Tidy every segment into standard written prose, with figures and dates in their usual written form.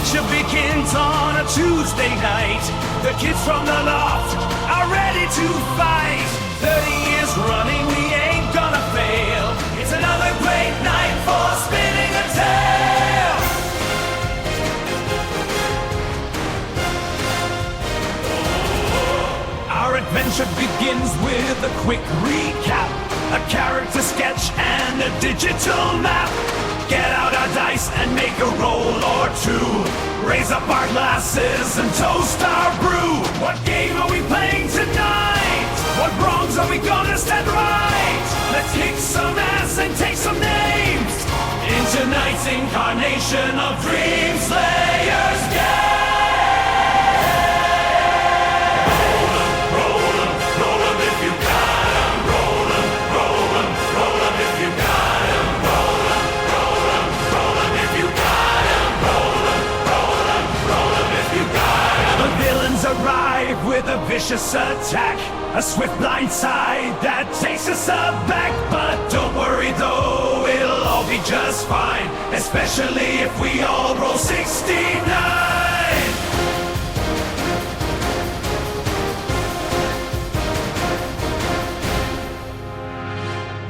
adventure begins on a Tuesday night. The kids from the loft are ready to fight. 30 years running, we ain't gonna fail. It's another great night for spinning a tale. Our adventure begins with a quick recap, a character sketch and a digital map. Get out our dice and make a roll or two. Raise up our glasses and toast our brew. What game are we playing tonight? What wrongs are we gonna set right? Let's kick some ass and take some names in tonight's incarnation of Dream Slayer's game. Arrive with a vicious attack, a swift blindside that takes us aback. But don't worry though, it'll all be just fine, especially if we all roll 69.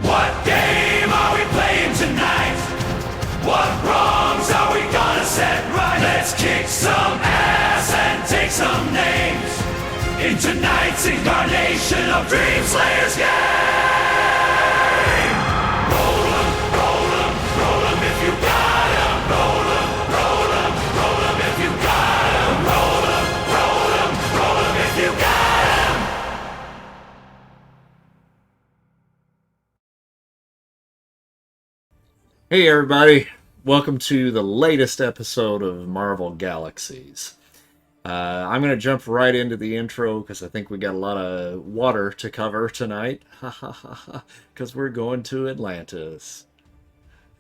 What game are we playing tonight? What wrongs are we gonna set right? Let's kick some ass and take some names in tonight's incarnation of Dream Slayer's game. Roll 'em, roll 'em, roll 'em if you got 'em. Roll 'em, roll 'em, roll 'em if you got 'em. Roll 'em, roll 'em, roll 'em if you got 'em. Hey everybody, welcome to the latest episode of Marvel Galaxies. I'm going to jump right into the intro because I think we got a lot of water to cover tonight. Because we're going to Atlantis.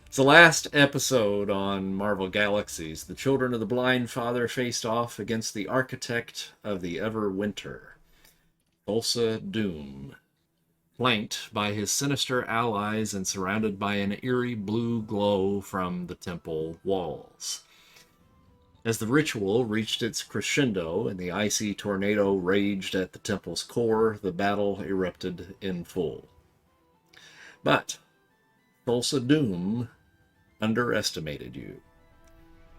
It's the last episode on Marvel Galaxies. The children of the Blindfather faced off against the architect of the Everwinter, Thulsa Doom, flanked by his sinister allies and surrounded by an eerie blue glow from the temple walls. As the ritual reached its crescendo and the icy tornado raged at the temple's core, the battle erupted in full. But Thulsa Doom underestimated you.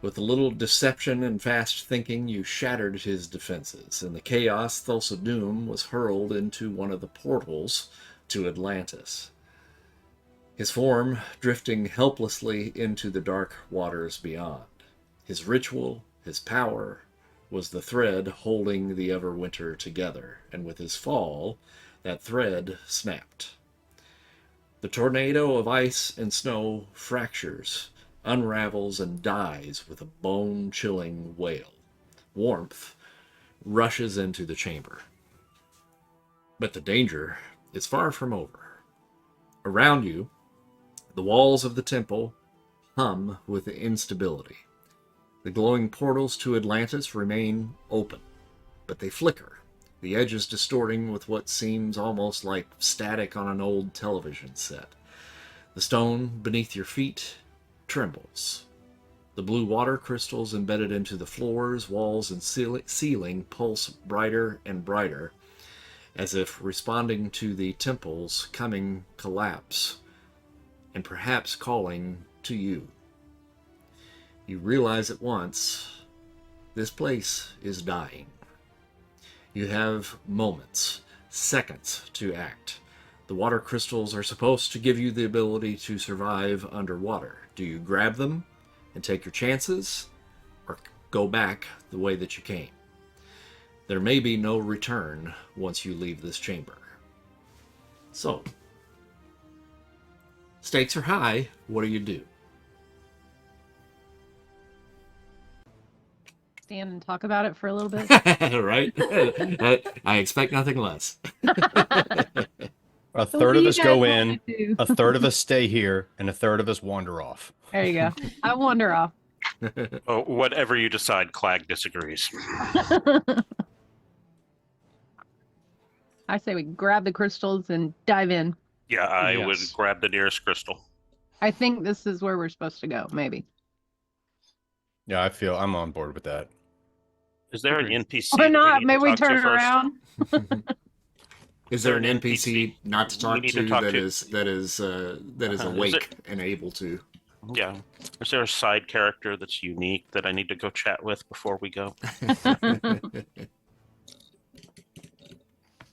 With a little deception and fast thinking, you shattered his defenses. In the chaos, Thulsa Doom was hurled into one of the portals to Atlantis, his form drifting helplessly into the dark waters beyond. His ritual, his power, was the thread holding the Everwinter together, and with his fall, that thread snapped. The tornado of ice and snow fractures, unravels, and dies with a bone-chilling wail. Warmth rushes into the chamber. But the danger is far from over. Around you, the walls of the temple hum with instability. The glowing portals to Atlantis remain open, but they flicker, the edges distorting with what seems almost like static on an old television set. The stone beneath your feet trembles. The blue water crystals embedded into the floors, walls, and ceiling pulse brighter and brighter, as if responding to the temple's coming collapse, and perhaps calling to you. You realize at once, this place is dying. You have moments, seconds to act. The water crystals are supposed to give you the ability to survive underwater. Do you grab them and take your chances, or go back the way that you came? There may be no return once you leave this chamber. So, stakes are high. What do you do? Stand and talk about it for a little bit. Right? I expect nothing less. A third of us go in, a third of us stay here, and a third of us wander off. There you go. I wander off. Oh, whatever you decide, Clag disagrees. I say we grab the crystals and dive in. Yeah, I Yes. would grab the nearest crystal. I think this is where we're supposed to go, maybe. Yeah, I'm on board with that. Is there an Okay. NPC Or that not. we need Maybe to we talk to turn first? around. Is there an NPC not to we talk need to to talk that to? is Is it? awake and able to? Yeah. Is there a side character that's unique that I need to go chat with before we go?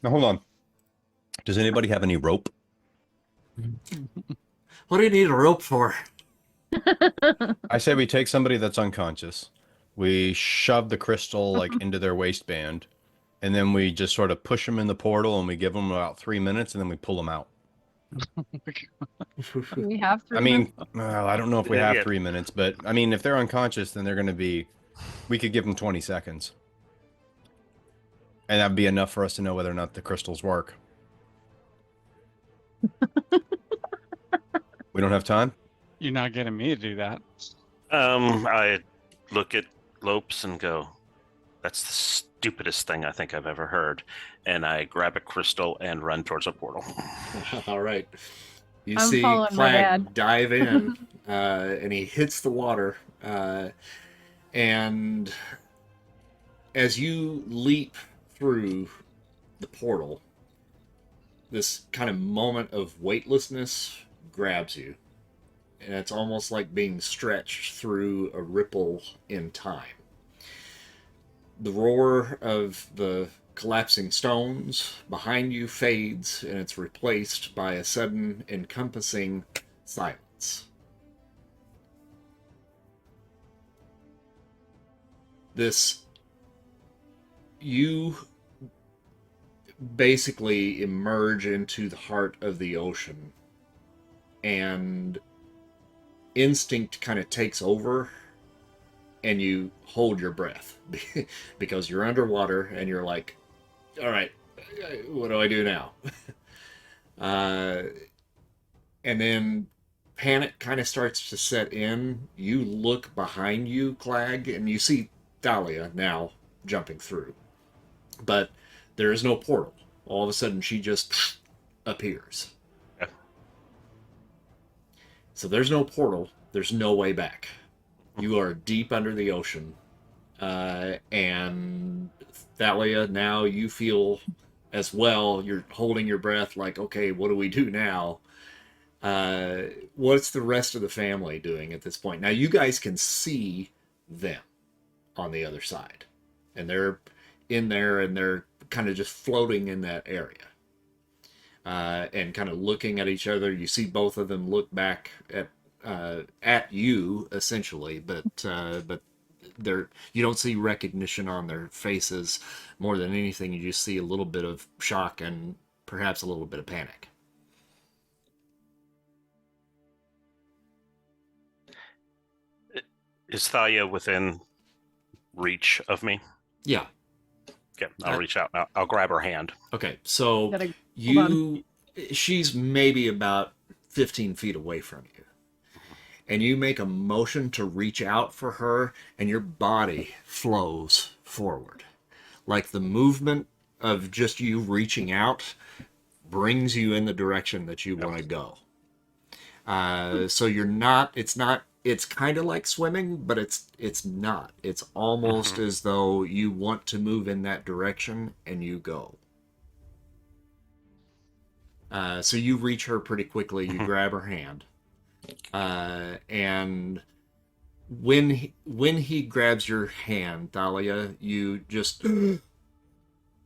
Now hold on. Does anybody have any rope? What do you need a rope for? I say we take somebody that's unconscious, we shove the crystal like into their waistband, and then we just sort of push them in the portal, and we give them about 3 minutes, and then we pull them out. We have I 3 mean, minutes. well, I don't know if we Yeah, have yeah. 3 minutes, but I mean, if they're unconscious, then they're going to be. We could give them 20 seconds, and that'd be enough for us to know whether or not the crystals work. We don't have time. You're not getting me to do that. I look at Lopes and go, "That's the stupidest thing I think I've ever heard." And I grab a crystal and run towards a portal. All right. You I'm see following my Clag dad. dive in, and he hits the water. And as you leap through the portal, this kind of moment of weightlessness grabs you. And it's almost like being stretched through a ripple in time. The roar of the collapsing stones behind you fades, and it's replaced by a sudden encompassing silence. You basically emerge into the heart of the ocean, and instinct kind of takes over, and you hold your breath because you're underwater and you're like, all right, what do I do now? And then panic kind of starts to set in. You look behind you, Clag, and you see Dahlia now jumping through. But there is no portal. All of a sudden, she just appears. Yeah. So there's no portal. There's no way back. You are deep under the ocean. And Thalia, now you feel as well. You're holding your breath like, okay, what do we do now? What's the rest of the family doing at this point? Now you guys can see them on the other side. And they're in there and they're kind of just floating in that area. And kind of looking at each other. You see both of them look back at you essentially, but you don't see recognition on their faces. More than anything, you just see a little bit of shock and perhaps a little bit of panic. Is Thalia within reach of me? Yeah. Okay, I'll reach out. I'll grab her hand. Okay, so Gotta- hold she's maybe about 15 feet away from you. And you make a motion to reach out for her, and your body flows forward. Like the movement of just you reaching out brings you in the direction that you want to go. So you're not, it's kind of like swimming, but it's not. It's almost as though you want to move in that direction and you go. So you reach her pretty quickly, you grab her hand. And when he grabs your hand, Thalia, you just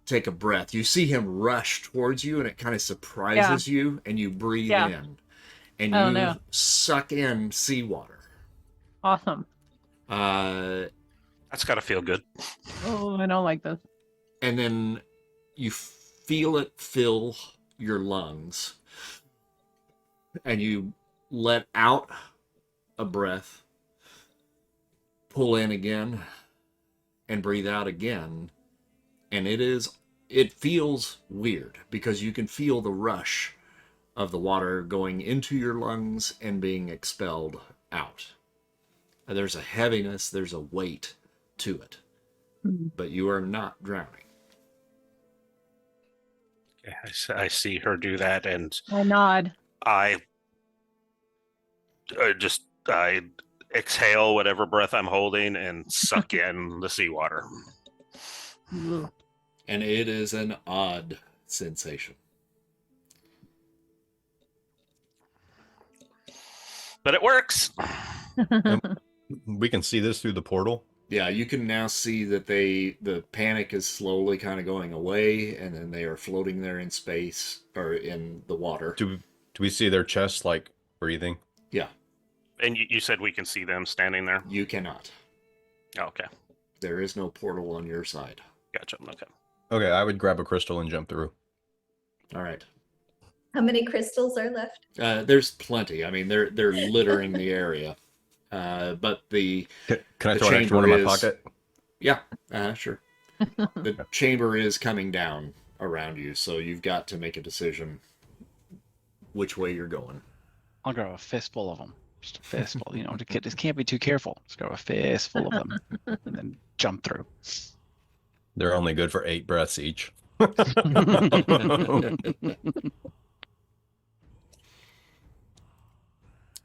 take a breath. You see him rush towards you, and it kind of surprises you, and you breathe in, and you suck in seawater. Awesome. That's got to feel good. Oh, I don't like this. And then you feel it fill your lungs, and you let out a breath, pull in again, and breathe out again. And it feels weird because you can feel the rush of the water going into your lungs and being expelled out. And there's a heaviness, there's a weight to it, but you are not drowning. Okay, I see her do that, and I nod. I exhale whatever breath I'm holding and suck in the seawater. Ugh. And it is an odd sensation. But it works. We can see this through the portal. Yeah, you can now see that the panic is slowly kind of going away, and then they are floating there in space or in the water. Do we see their chests like breathing? Yeah, And you said we can see them standing there? you cannot. Oh, okay. There is no portal on your side. Gotcha. Okay. Okay, I would grab a crystal and jump through. All right. How many crystals are left? There's plenty. I mean, they're littering the area. But the Can I The throw an extra one in my chamber is- pocket? yeah, sure. The chamber is coming down around you, so you've got to make a decision which way you're going. I'll grab a fistful of them. Just a fistful, just can't be too careful. Just grab a fistful of them and then jump through. They're only good for 8 breaths each.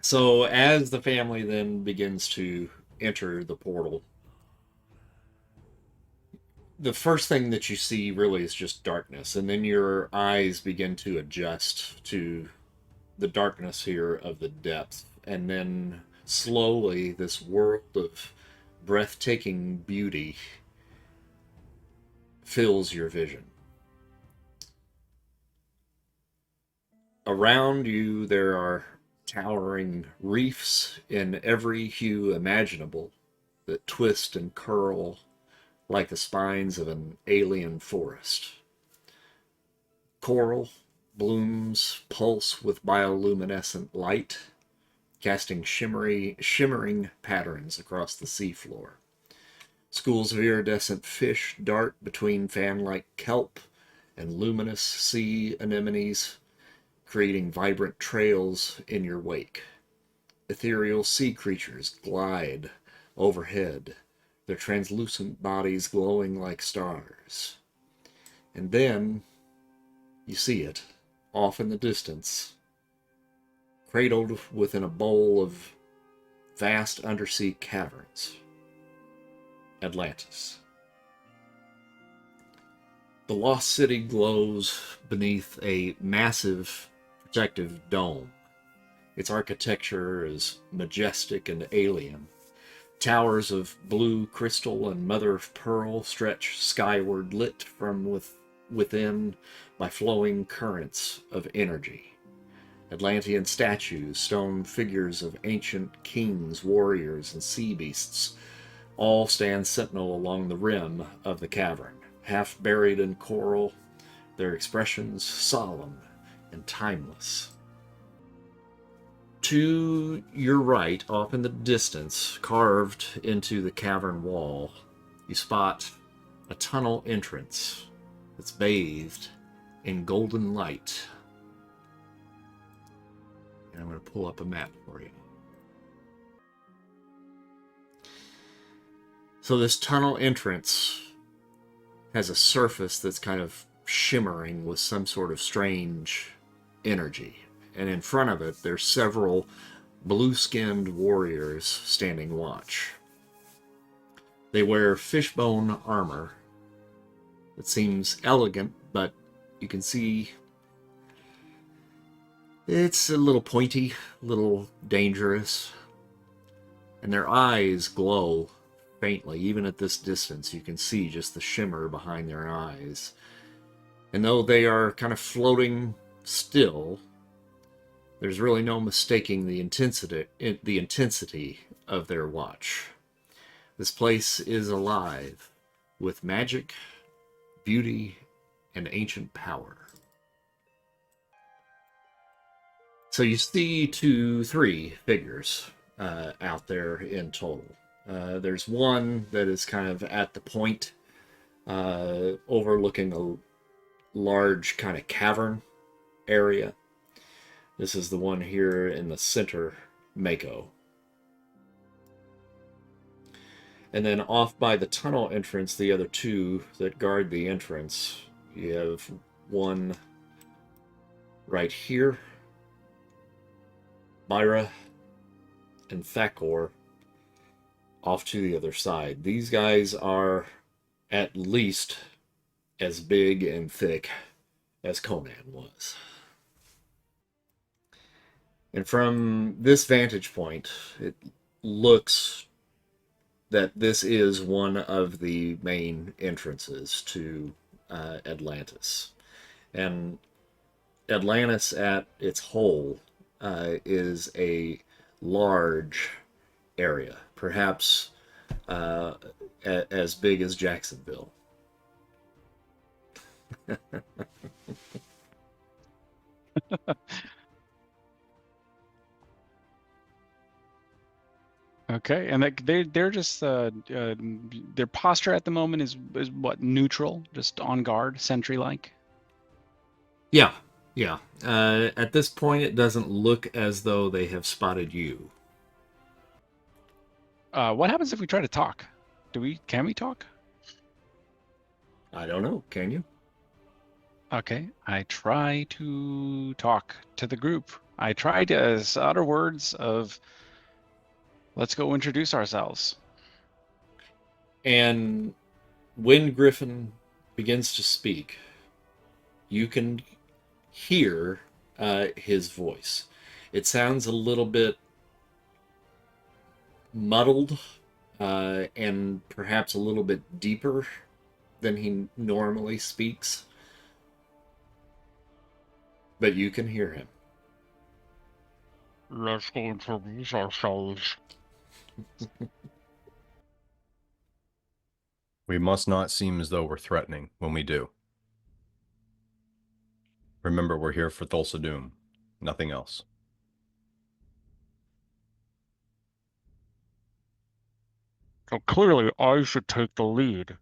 So as the family then begins to enter the portal, the first thing that you see really is just darkness, and then your eyes begin to adjust to the darkness here of the depth, and then slowly this world of breathtaking beauty fills your vision. Around you there are towering reefs in every hue imaginable that twist and curl like the spines of an alien forest. Coral blooms pulse with bioluminescent light, casting shimmering patterns across the seafloor. Schools of iridescent fish dart between fan-like kelp and luminous sea anemones, creating vibrant trails in your wake. Ethereal sea creatures glide overhead, their translucent bodies glowing like stars. And then you see it, off in the distance, cradled within a bowl of vast undersea caverns. Atlantis. The lost city glows beneath a massive protective dome. Its architecture is majestic and alien. Towers of blue crystal and mother of pearl stretch skyward, lit from within by flowing currents of energy. Atlantean statues, stone figures of ancient kings, warriors, and sea beasts all stand sentinel along the rim of the cavern, half buried in coral, their expressions solemn and timeless. To your right, off in the distance, carved into the cavern wall, you spot a tunnel entrance that's bathed in golden light. And I'm going to pull up a map for you. So this tunnel entrance has a surface that's kind of shimmering with some sort of strange energy. And in front of it, there's several blue-skinned warriors standing watch. They wear fishbone armor that seems elegant, but you can see it's a little pointy, a little dangerous. And their eyes glow faintly. Even at this distance, you can see just the shimmer behind their eyes. And though they are kind of floating still, there's really no mistaking the intensity of their watch. This place is alive with magic, beauty, and ancient power. So you see 3 figures out there in total. There's one that is kind of at the point, overlooking a large kind of cavern area. This is the one here in the center, Mako. And then off by the tunnel entrance, the other 2 that guard the entrance, you have one right here, Myra and Thakor, off to the other side. These guys are at least as big and thick as Conan was. And from this vantage point, it looks that this is one of the main entrances to Atlantis. And Atlantis at its whole is a large area, perhaps as big as Jacksonville. Okay, and they're just their posture at the moment is what, neutral, just on guard, sentry like. Yeah. At this point, it doesn't look as though they have spotted you. What happens if we try to talk? Can we talk? I don't know. Can you? Okay, I try to talk to the group. I try to utter words of, let's go introduce ourselves. And when Griffin begins to speak, you can hear his voice. It sounds a little bit muddled and perhaps a little bit deeper than he normally speaks. But you can hear him. Let's go introduce ourselves. We must not seem as though we're threatening when we do. Remember, we're here for Thulsa Doom, nothing else. So clearly, I should take the lead.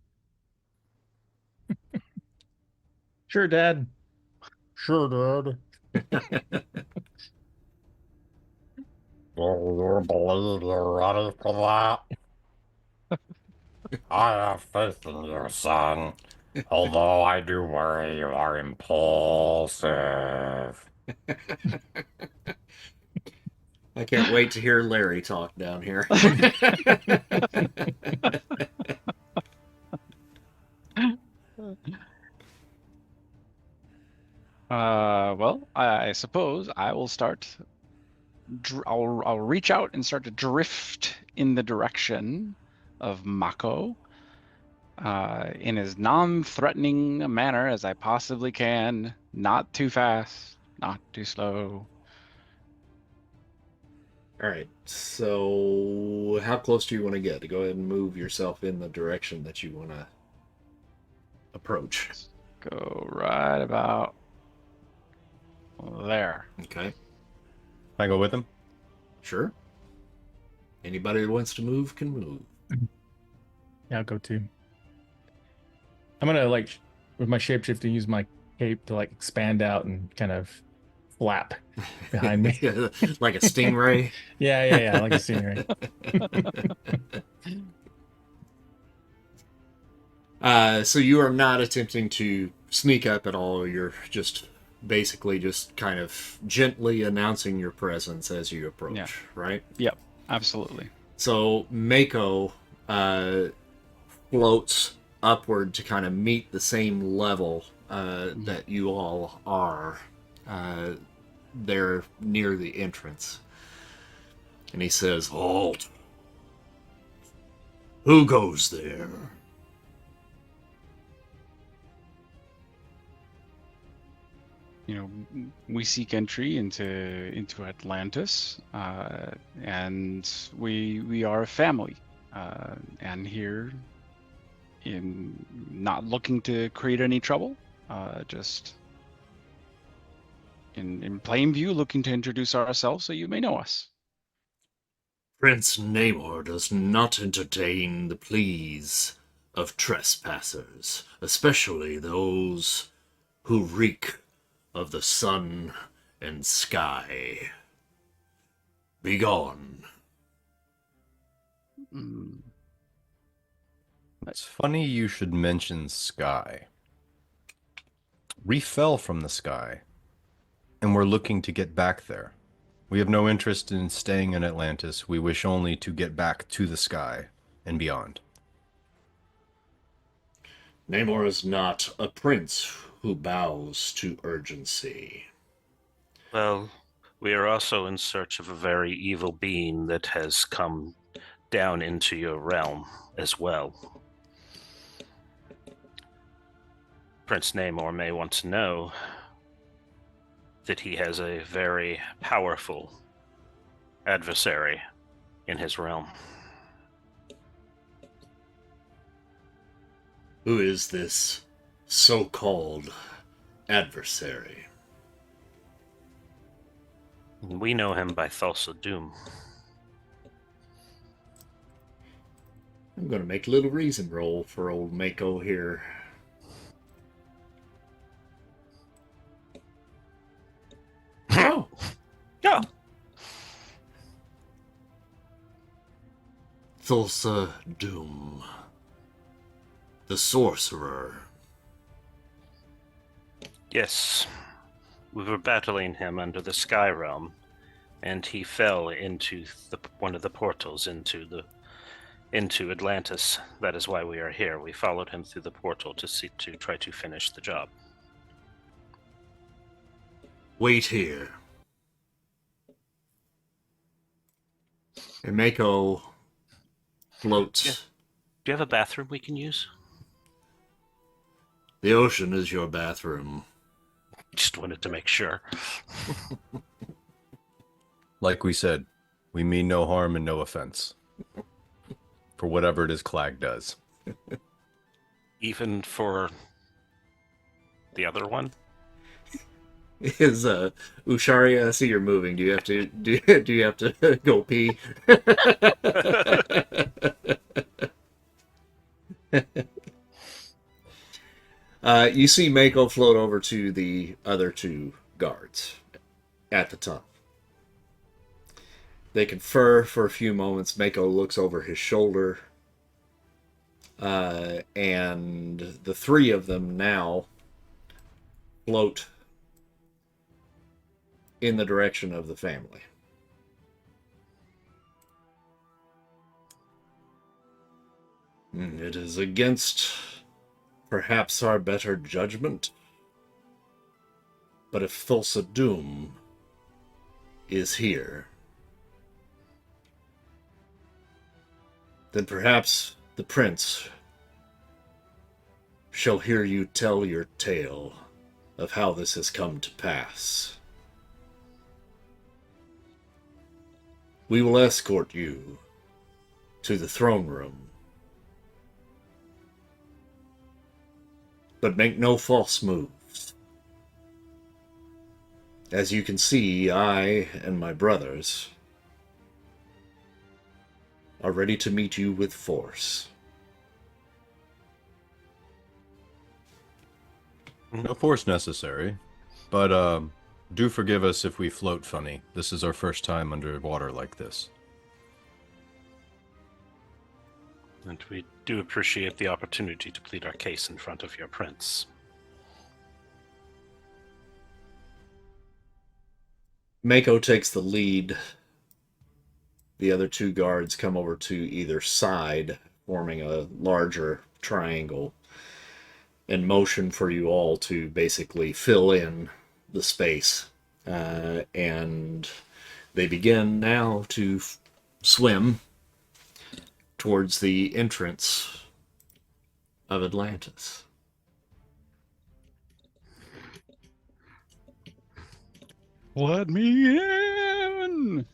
Sure, Dad. Sure, Dad. Do you believe you're ready for that? I have faith in you, son. Although I do worry you are impulsive. I can't wait to hear Larry talk down here. Well, I suppose I will start. I'll reach out and start to drift in the direction of Mako in as non-threatening a manner as I possibly can. Not too fast, not too slow. All right, so how close do you want to get? To go ahead and move yourself in the direction that you want to approach. Go right about there. Okay, Can I go with him? sure. Anybody who wants to move can move. Yeah, I'll go too. I'm gonna with my shapeshifting, use my cape to expand out and kind of flap behind me. Like a stingray. Yeah, like a stingray. So you are not attempting to sneak up at all. You're just basically just kind of gently announcing your presence as you approach, Yeah. right? Yep, absolutely. So Mako floats upward to kind of meet the same level that you all are there near the entrance. And he says, "Halt! Who goes there?" We seek entry into Atlantis, and we are a family, and here, in not looking to create any trouble, just in plain view, looking to introduce ourselves so you may know us. Prince Namor does not entertain the pleas of trespassers, especially those who reek of the sun and sky. Begone. It's funny you should mention sky. We fell from the sky, and we're looking to get back there. We have no interest in staying in Atlantis. We wish only to get back to the sky. and beyond. Namor is not a prince who bows to urgency. Well, we are also in search of a very evil being that has come down into your realm as well. Prince Namor may want to know that he has a very powerful adversary in his realm. Who is this so-called adversary? We know him by Thulsa Doom. I'm going to make a little reason roll for old Mako here. Oh! Yeah. Thulsa Doom. The sorcerer. Yes. We were battling him under the Sky Realm, and he fell into one of the portals into Atlantis. That is why we are here. We followed him through the portal to try to finish the job. Wait here. And Mako floats. Yeah. Do you have a bathroom we can use? The ocean is your bathroom. Just wanted to make sure. Like we said, we mean no harm and no offense. For whatever it is Clag does. Even for the other one? Is Usharia, I see you're moving. Do you have to do you have to go pee? You see Mako float over to the other two guards at the tunnel. They confer for a few moments. Mako looks over his shoulder. And the three of them now float in the direction of the family. It is against perhaps our better judgment. But if Thulsa Doom is here, then perhaps the prince shall hear you tell your tale of how this has come to pass. We will escort you to the throne room. But make no false moves. As you can see, I and my brothers are ready to meet you with force. No force necessary, but do forgive us if we float funny. This is our first time underwater like this. And we do appreciate the opportunity to plead our case in front of your prince. Mako takes the lead. The other two guards come over to either side, forming a larger triangle, and motion for you all to basically fill in the space. And they begin now to swim towards the entrance of Atlantis. Let me in!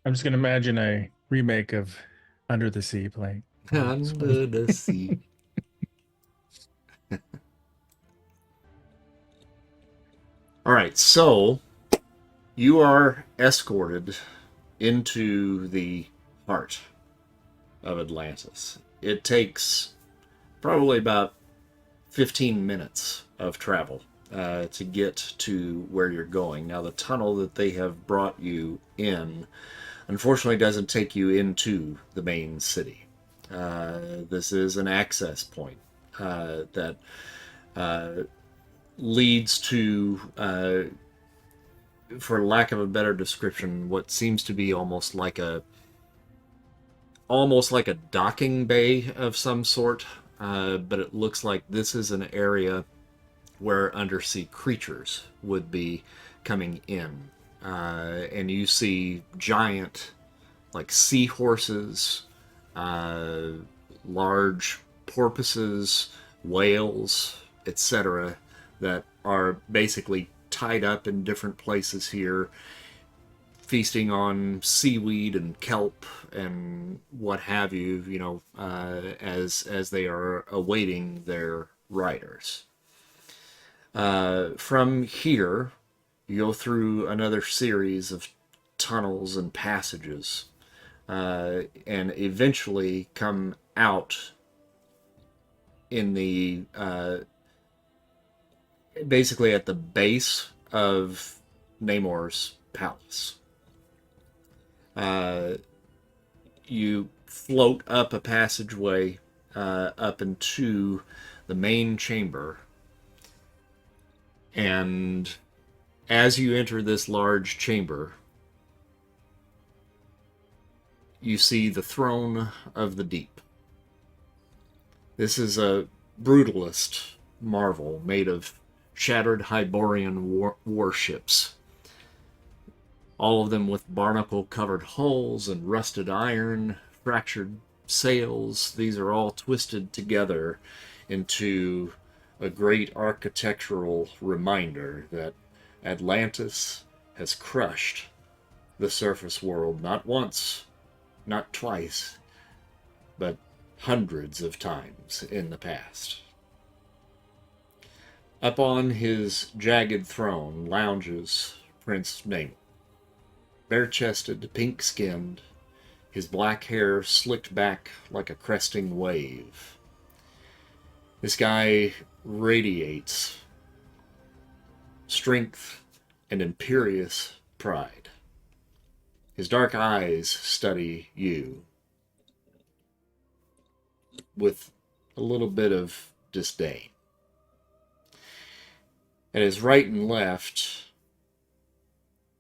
I'm just gonna imagine a remake of Under the Sea playing. Under the sea. All right, so you are escorted into the heart of Atlantis. It takes probably about 15 minutes of travel to get to where you're going. Now, the tunnel that they have brought you in, unfortunately, doesn't take you into the main city. This is an access point that leads to for lack of a better description, what seems to be almost like a docking bay of some sort, but it looks like this is an area where undersea creatures would be coming in. And you see giant, like seahorses, large porpoises, whales, etc., that are basically tied up in different places here, feasting on seaweed and kelp and what have you, as they are awaiting their riders. From here, you go through another series of tunnels and passages, and eventually come out in the basically at the base of Namor's palace. You float up a passageway up into the main chamber, and as you enter this large chamber, you see the throne of the deep. This is a brutalist marvel made of shattered Hyborian warships, all of them with barnacle-covered hulls and rusted iron, fractured sails. These are all twisted together into a great architectural reminder that Atlantis has crushed the surface world not once, not twice, but hundreds of times in the past. Up on his jagged throne lounges Prince Namor, bare-chested, pink-skinned, his black hair slicked back like a cresting wave. This guy radiates strength and imperious pride. His dark eyes study you with a little bit of disdain. At his right and left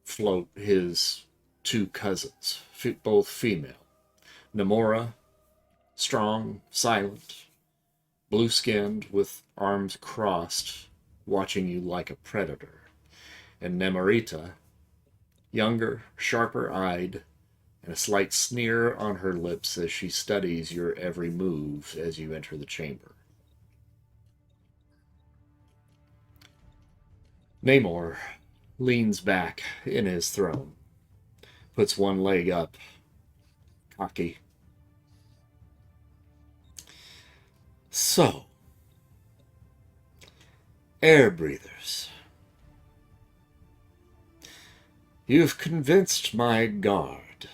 float his two cousins, both female. Namora, strong, silent, blue-skinned, with arms crossed, watching you like a predator. And Namorita, younger, sharper-eyed, and a slight sneer on her lips as she studies your every move as you enter the chamber. Namor leans back in his throne, puts one leg up, cocky. So, air breathers, you've convinced my guard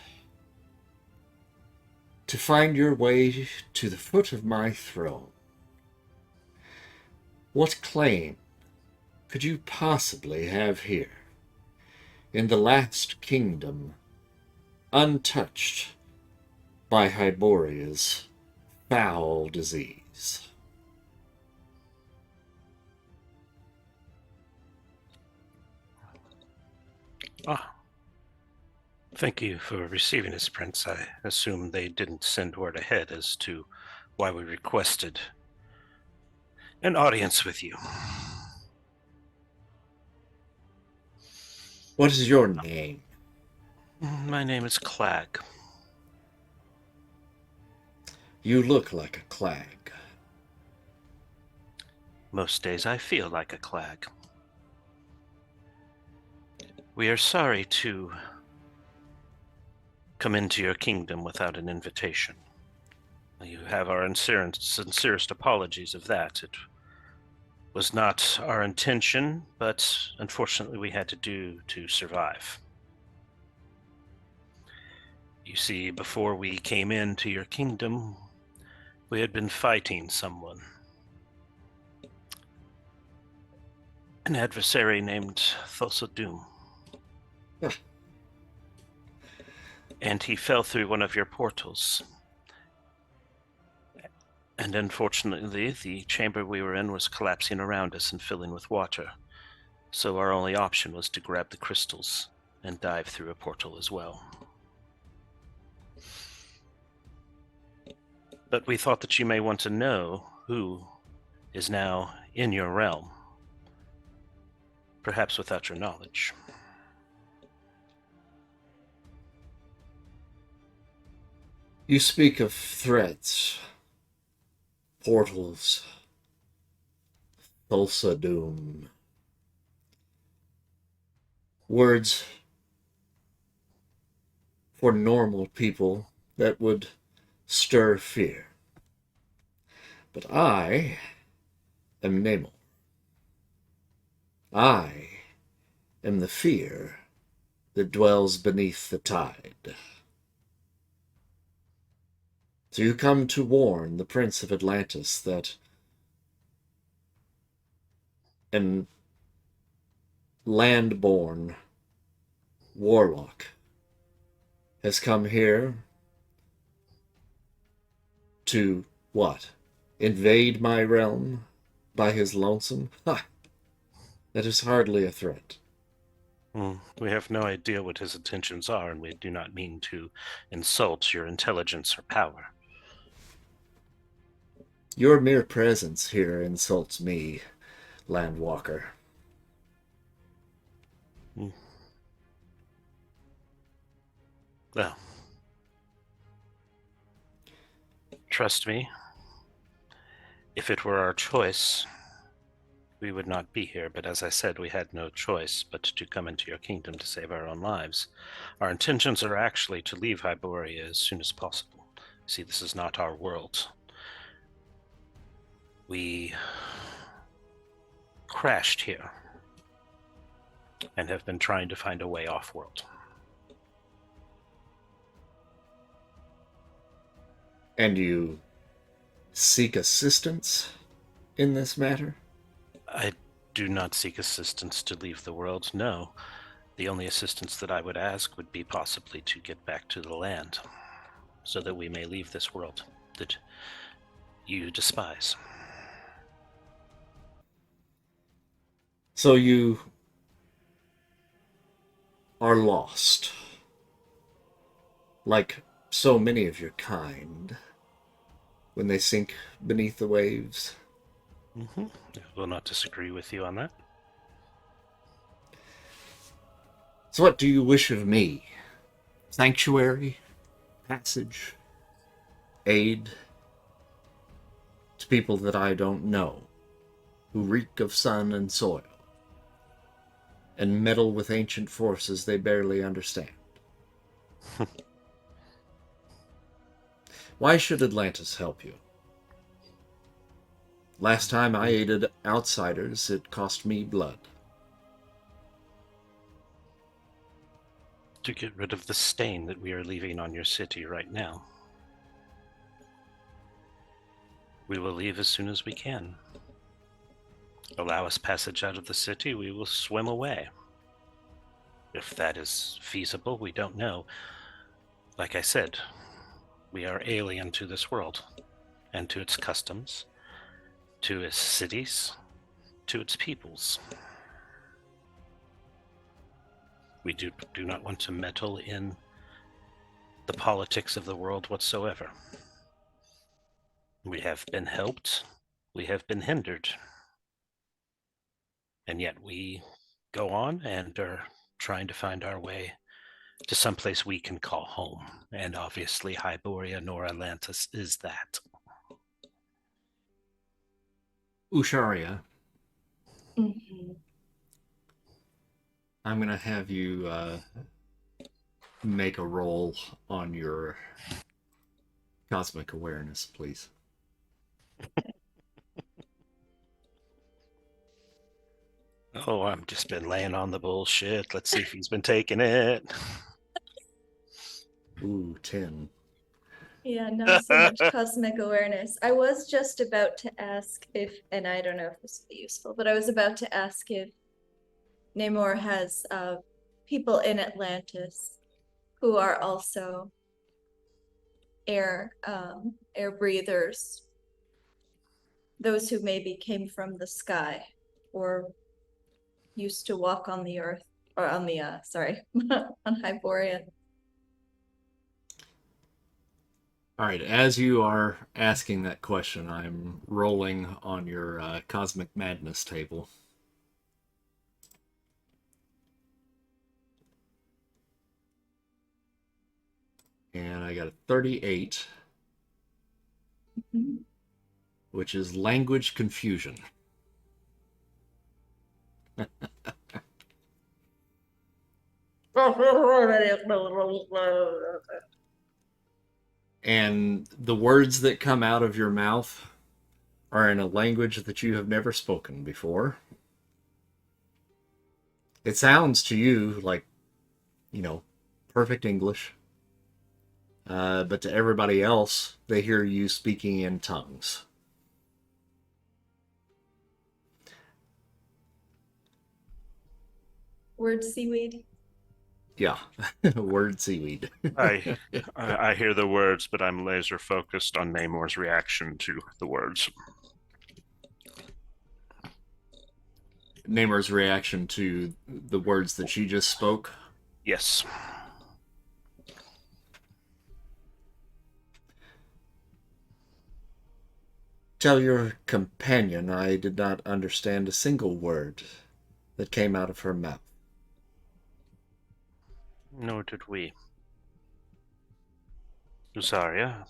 to find your way to the foot of my throne. What claim could you possibly have here, in the last kingdom, untouched by Hyboria's foul disease? Thank you for receiving us, Prince. I assume they didn't send word ahead as to why we requested an audience with you. What is your name? My name is Clag. You look like a Clag. Most days I feel like a Clag. We are sorry to come into your kingdom without an invitation. You have our sincerest apologies of that. It was not our intention, but unfortunately we had to do to survive. You see, before we came into your kingdom, we had been fighting someone. An adversary named Thulsa Doom. And he fell through one of your portals. And unfortunately, the chamber we were in was collapsing around us and filling with water. So our only option was to grab the crystals and dive through a portal as well. But we thought that you may want to know who is now in your realm, perhaps without your knowledge. You speak of threats, portals, Thulsa Doom. Words for normal people that would stir fear. But I am Namor. I am the fear that dwells beneath the tide. So you come to warn the Prince of Atlantis that an land-born warlock has come here to, what? Invade my realm by his lonesome? Ha! That is hardly a threat. We have no idea what his intentions are, and we do not mean to insult your intelligence or power. Your mere presence here insults me, Landwalker. Well, trust me, if it were our choice, we would not be here, but as I said, we had no choice but to come into your kingdom to save our own lives. Our intentions are actually to leave Hyboria as soon as possible. See, this is not our world. We crashed here and have been trying to find a way off-world. And you seek assistance in this matter? I do not seek assistance to leave the world, no. The only assistance that I would ask would be possibly to get back to the land, so that we may leave this world that you despise. So you are lost, like so many of your kind, when they sink beneath the waves. I will not disagree with you on that. So what do you wish of me? Sanctuary? Passage? Aid? To people that I don't know, who reek of sun and soil, and meddle with ancient forces they barely understand. Why should Atlantis help you? Last time I aided outsiders, it cost me blood. To get rid of the stain that we are leaving on your city right now. We will leave as soon as we can. Allow us passage out of the city, we will swim away. If that is feasible, we don't know. Like I said, we are alien to this world, and to its customs, to its cities, to its peoples. We do not want to meddle in the politics of the world whatsoever. We have been helped, we have been hindered, and yet we go on and are trying to find our way to someplace we can call home. And obviously Hyboria nor Atlantis is that. Usharia, Mm-hmm. I'm going to have you make a roll on your cosmic awareness, please. Oh, I've just been laying on the bullshit. Let's see if he's been taking it. Ooh, 10. Yeah, not so much cosmic awareness. I was just about to ask if, and I don't know if this will be useful, but I was about to ask if Namor has people in Atlantis who are also air breathers, those who maybe came from the sky or used to walk on the earth, or on the, sorry, on Hyboria. All right, as you are asking that question, I'm rolling on your Cosmic Madness table. And I got a 38, which is language confusion. And the words that come out of your mouth are in a language that you have never spoken before. It sounds to you like, perfect English. But to everybody else, they hear you speaking in tongues. Word seaweed. Yeah, word seaweed. I hear the words, but I'm laser focused on Namor's reaction to the words. Namor's reaction to the words that she just spoke. Yes. Tell your companion I did not understand a single word that came out of her mouth. Nor did we. Zarya,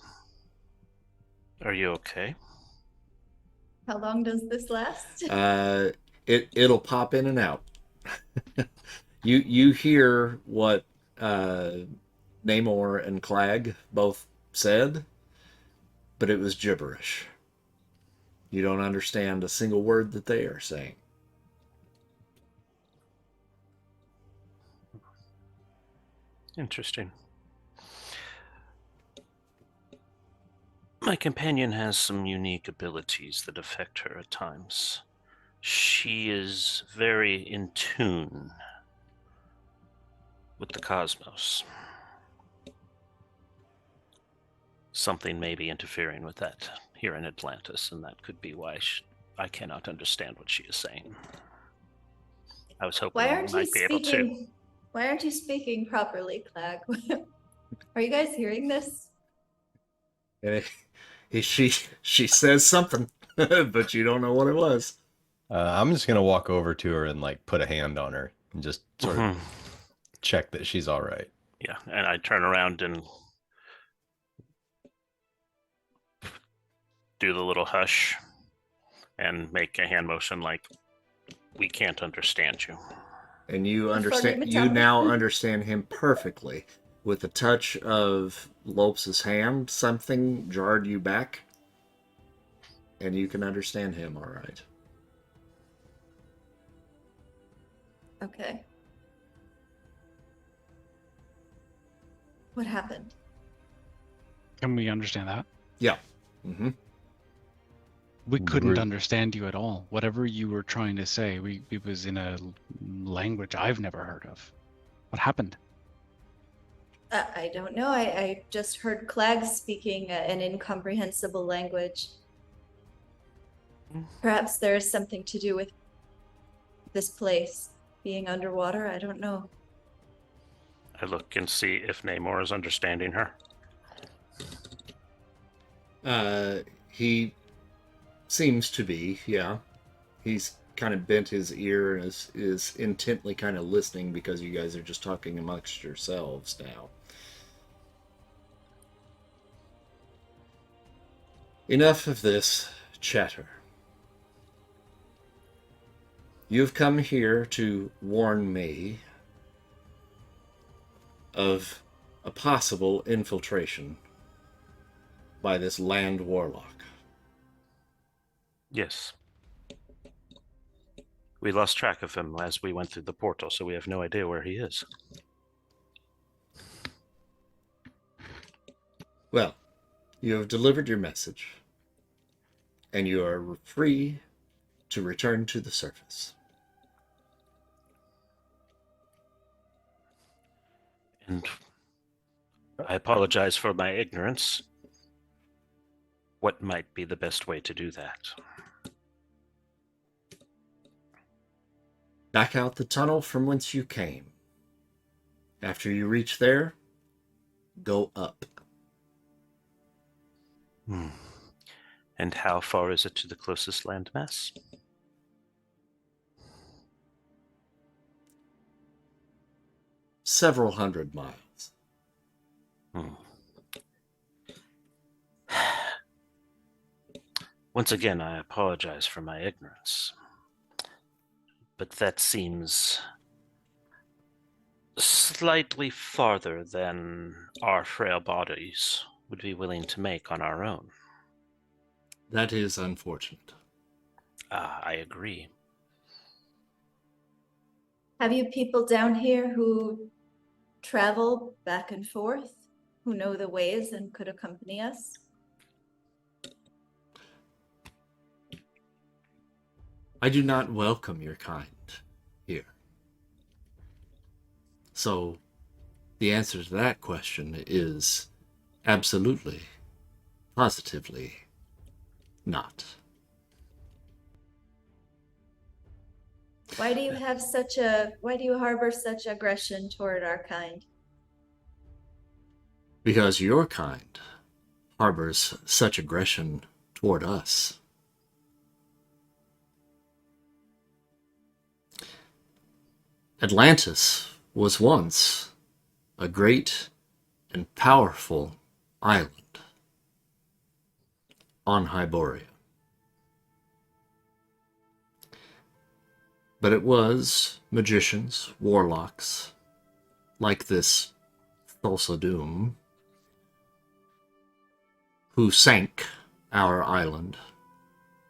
are you okay? How long does this last? It'll pop in and out. You hear what Namor and Clag both said, but it was gibberish. You don't understand a single word that they are saying. Interesting. My companion has some unique abilities that affect her at times. She is very in tune with the cosmos. Something may be interfering with that here in Atlantis, and that could be why I cannot understand what she is saying. I was hoping Why we aren't you might be able to. speaking? Why aren't you speaking properly, Clag? Are you guys hearing this? She says something, but you don't know what it was. I'm just gonna walk over to her and like put a hand on her and just sort of check that she's all right. Yeah, and I turn around and do the little hush and make a hand motion like we can't understand you. And you now understand him perfectly. With the touch of Lopes's hand, something jarred you back, and you can understand him all right. Okay. What happened? Can we understand that? Yeah. Mm-hmm. We couldn't understand you at all. Whatever you were trying to say, it was in a language I've never heard of. What happened? I don't know. I just heard Clag speaking an incomprehensible language. Perhaps there is something to do with this place being underwater. I don't know. I look and see if Namor is understanding her. He seems to be, yeah. He's kind of bent his ear and is intently kind of listening because you guys are just talking amongst yourselves now. Enough of this chatter. You've come here to warn me of a possible infiltration by this land warlock. Yes. We lost track of him as we went through the portal, so we have no idea where he is. Well, you have delivered your message, and you are free to return to the surface. And I apologize for my ignorance. What might be the best way to do that? back out the tunnel from whence you came. After you reach there, go up. And how far is it to the closest landmass? Several hundred miles. Once again, I apologize for my ignorance. But that seems slightly farther than our frail bodies would be willing to make on our own. That is unfortunate. I agree. Have you people down here who travel back and forth, who know the ways and could accompany us? I do not welcome your kind here. So, the answer to that question is absolutely, positively not. Why do you harbor such aggression toward our kind? Because your kind harbors such aggression toward us. Atlantis was once a great and powerful island on Hyboria. But it was magicians, warlocks, like this Thulsa Doom, who sank our island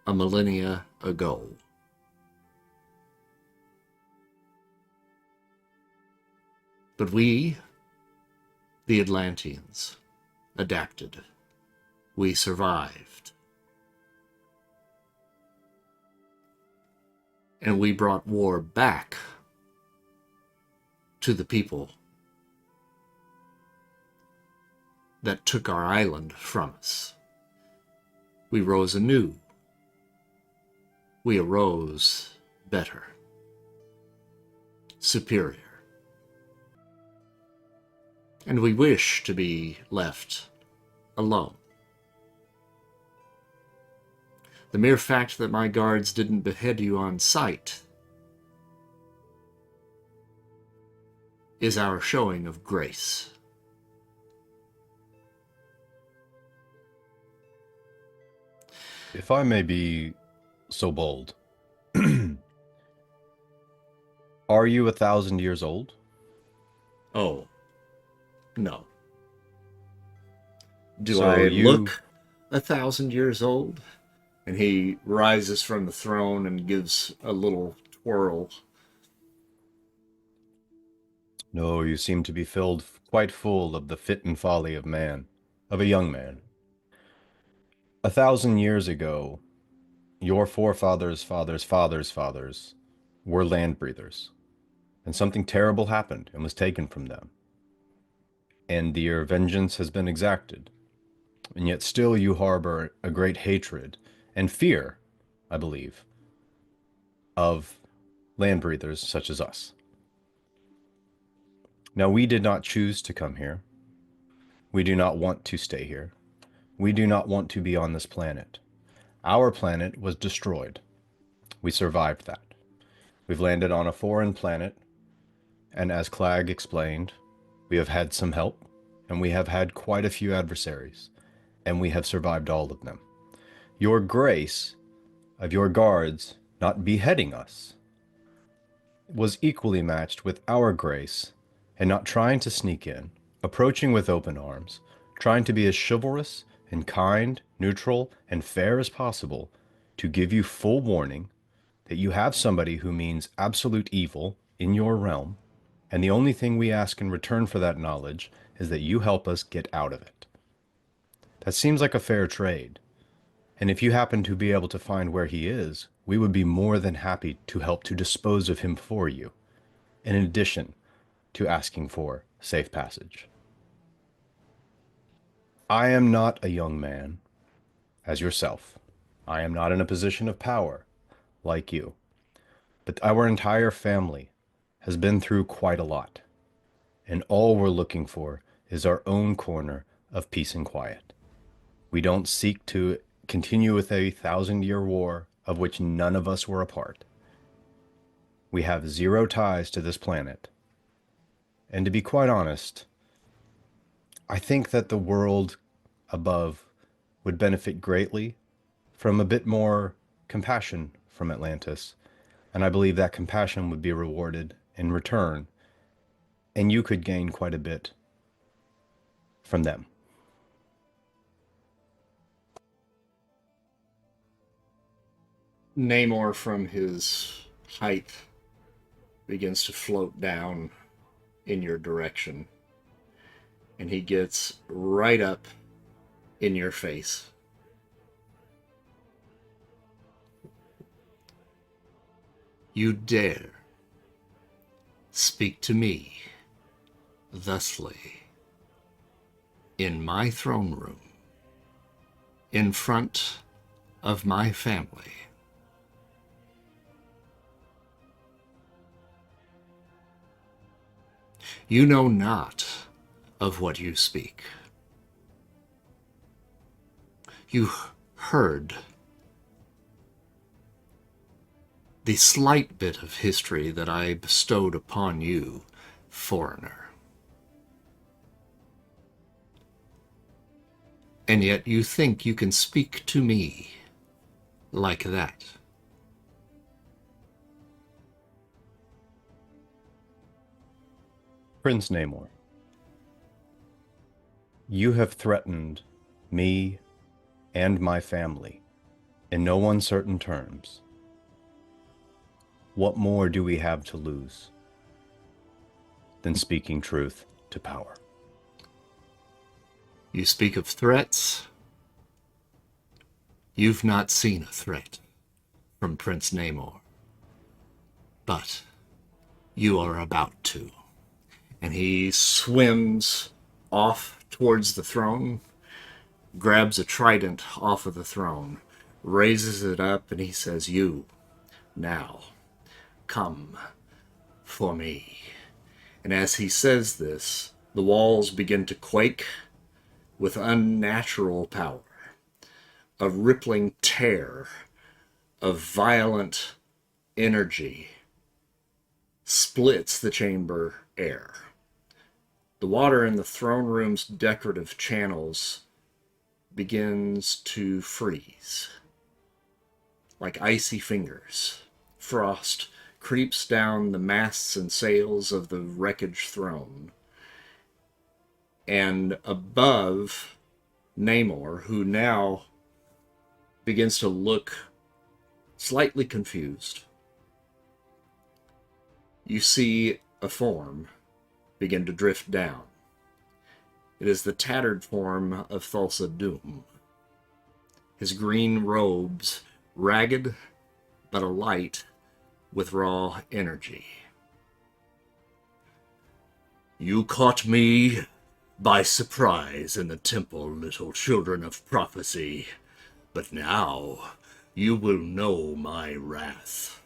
a millennia ago. But we, the Atlanteans, adapted. We survived. And we brought war back to the people that took our island from us. We rose anew. We arose better, superior. And we wish to be left alone. The mere fact that my guards didn't behead you on sight is our showing of grace. If I may be so bold, are you 1,000 years old? Oh, no. Do So I you- look 1,000 years old? And he rises from the throne and gives a little twirl. No, you seem to be filled quite full of the fit and folly of man, of a young man. 1,000 years ago, your forefathers' fathers' fathers' fathers were land breathers, and something terrible happened and was taken from them. And their vengeance has been exacted. And yet still you harbor a great hatred and fear, I believe, of land breathers such as us. Now, we did not choose to come here. We do not want to stay here. We do not want to be on this planet. Our planet was destroyed. We survived that. We've landed on a foreign planet, and as Clag explained, we have had some help, and we have had quite a few adversaries, and we have survived all of them. Your grace of your guards not beheading us was equally matched with our grace and not trying to sneak in, approaching with open arms, trying to be as chivalrous and kind, neutral, and fair as possible to give you full warning that you have somebody who means absolute evil in your realm, and the only thing we ask in return for that knowledge is that you help us get out of it. That seems like a fair trade. And if you happen to be able to find where he is, we would be more than happy to help to dispose of him for you, in addition to asking for safe passage. I am not a young man, as yourself. I am not in a position of power, like you. but our entire family has been through quite a lot, and all we're looking for is our own corner of peace and quiet. We don't seek to continue with a 1,000-year war of which none of us were a part. We have zero ties to this planet. And to be quite honest, I think that the world above would benefit greatly from a bit more compassion from Atlantis. And I believe that compassion would be rewarded in return. And you could gain quite a bit from them. Namor, from his height, begins to float down in your direction. And he gets right up in your face. You dare speak to me thusly in my throne room, in front of my family. You know not of what you speak. You heard the slight bit of history that I bestowed upon you, foreigner. And yet you think you can speak to me like that. Prince Namor, you have threatened me and my family in no uncertain terms. What more do we have to lose than speaking truth to power? You speak of threats. You've not seen a threat from Prince Namor. But you are about to. And he swims off towards the throne, grabs a trident off of the throne, raises it up, and he says, "You, now, come for me." And as he says this, the walls begin to quake with unnatural power. A rippling tear of violent energy splits the chamber air. The water in the throne room's decorative channels begins to freeze. Like icy fingers, frost creeps down the masts and sails of the wreckage throne. And above Namor, who now begins to look slightly confused, you see a form begin to drift down. It is the tattered form of Thulsa Doom. His green robes, ragged but alight with raw energy. "You caught me by surprise in the temple, little children of prophecy, but now you will know my wrath.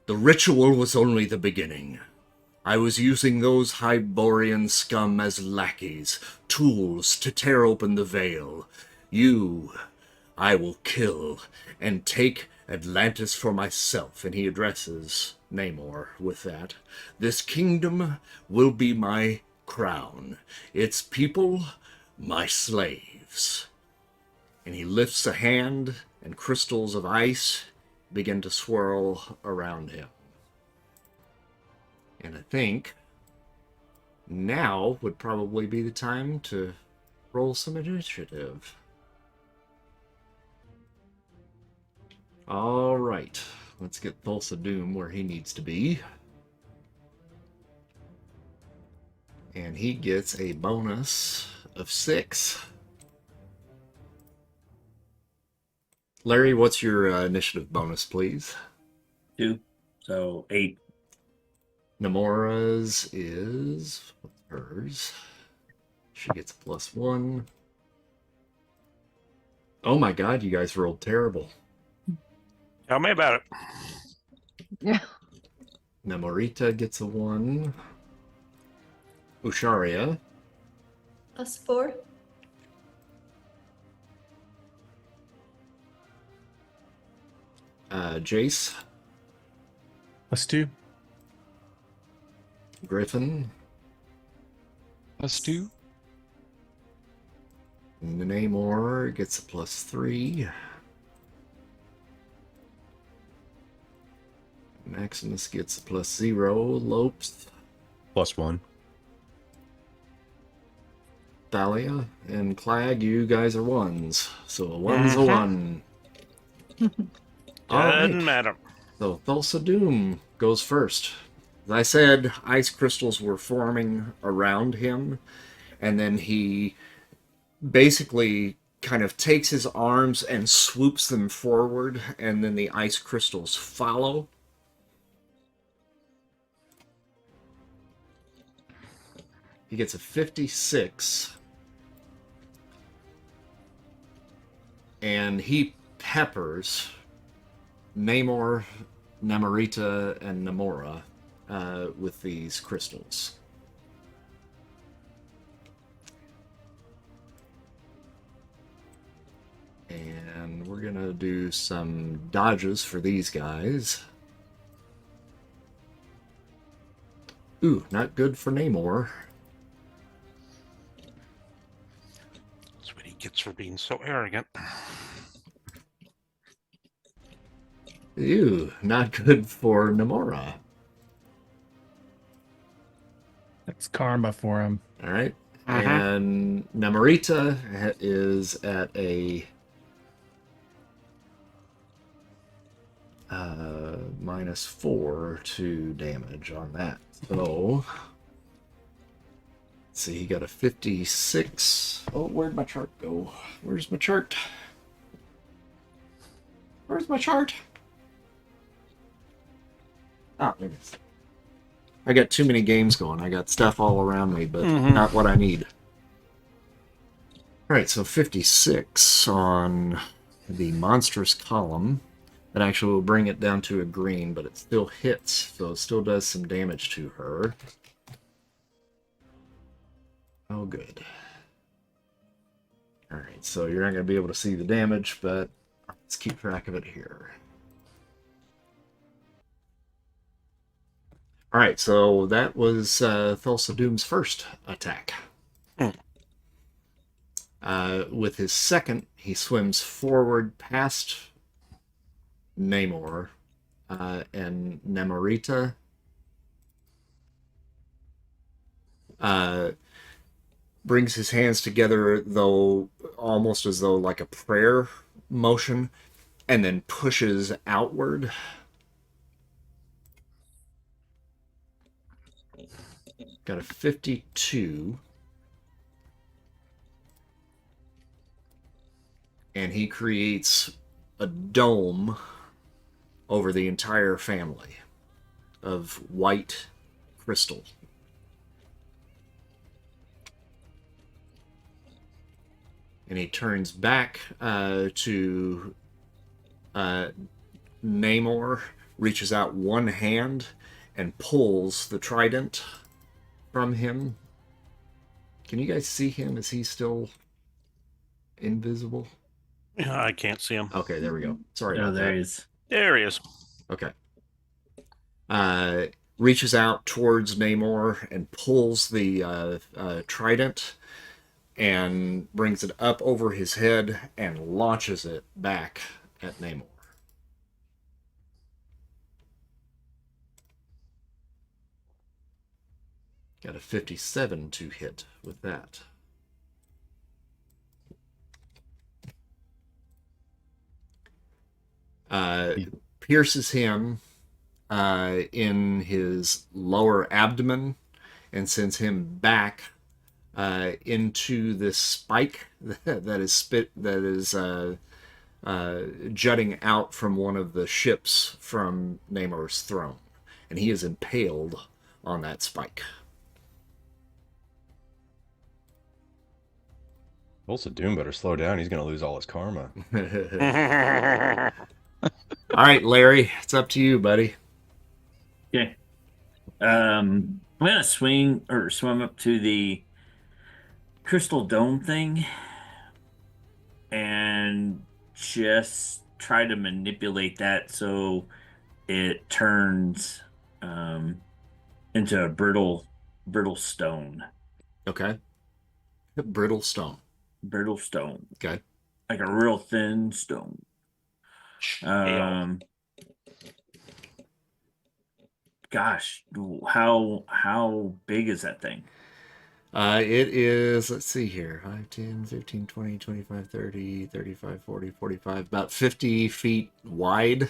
The ritual was only the beginning. I was using those Hyborian scum as lackeys, tools to tear open the veil. You, I will kill and take Atlantis for myself." And he addresses Namor with that. "This kingdom will be my crown. Its people, my slaves." And he lifts a hand, and crystals of ice begin to swirl around him. And I think now would probably be the time to roll some initiative. All right, let's get Thulsa Doom where he needs to be. And he gets a bonus of 6. Larry, what's your initiative bonus, please? 2, so 8. Namora's is, what's hers? She gets a +1. Oh my god, you guys rolled terrible. Tell me about it. Yeah. Namorita gets a 1. Usharia. +4. Jace. +2. Griffin. +2. Namor gets a +3. Maximus gets a +0. Lopes. +1. Thalia and Clag, you guys are 1s. So a 1's a 1. All right. Doesn't matter. So Thulsa Doom goes first. As I said, ice crystals were forming around him, and then he basically kind of takes his arms and swoops them forward, and then the ice crystals follow. He gets a 56. And he peppers Namor, Namorita, and Namora with these crystals. And we're going to do some dodges for these guys. Ooh, not good for Namor. That's what he gets for being so arrogant. Ew, not good for Namora. That's karma for him. All right. And Namorita is at a -4 to damage on that. So, let's see, he got a 56. Oh, where'd my chart go? Where's my chart? Where's my chart? Ah, there it is. I got too many games going. I got stuff all around me, but not what I need. All right, so 56 on the monstrous column. That actually will bring it down to a green, but it still hits, so it still does some damage to her. Oh, good. All right, so you're not going to be able to see the damage, but let's keep track of it here. All right, so that was Thulsa Doom's first attack. With his second, he swims forward past Namor and Namorita. Brings his hands together, though, almost as though like a prayer motion, and then pushes outward. Got a 52. And he creates a dome over the entire family of white crystal. And he turns back to Namor, reaches out one hand and pulls the trident from him. Can you guys see him? Is he still invisible? Yeah, I can't see him. Okay, there we go. Sorry No, about there that. he is. There he is. Okay. Reaches out towards Namor and pulls the trident and brings it up over his head and launches it back at Namor. Got a 57 to hit with that. Pierces him in his lower abdomen and sends him back into this spike that is jutting out from one of the ships from Namor's throne, and he is impaled on that spike. Thulsa Doom better slow down. He's going to lose all his karma. All right, Larry, it's up to you, buddy. Okay. I'm gonna swing or swim up to the crystal dome thing and just try to manipulate that so it turns into a brittle stone. Okay. Brittle stone. Brittle stone. Okay. Like a real thin stone. Gosh, how big is that thing? It is, let's see here, 5, 10, 15, 20, 25, 30, 35, 40, 45, about 50 feet wide.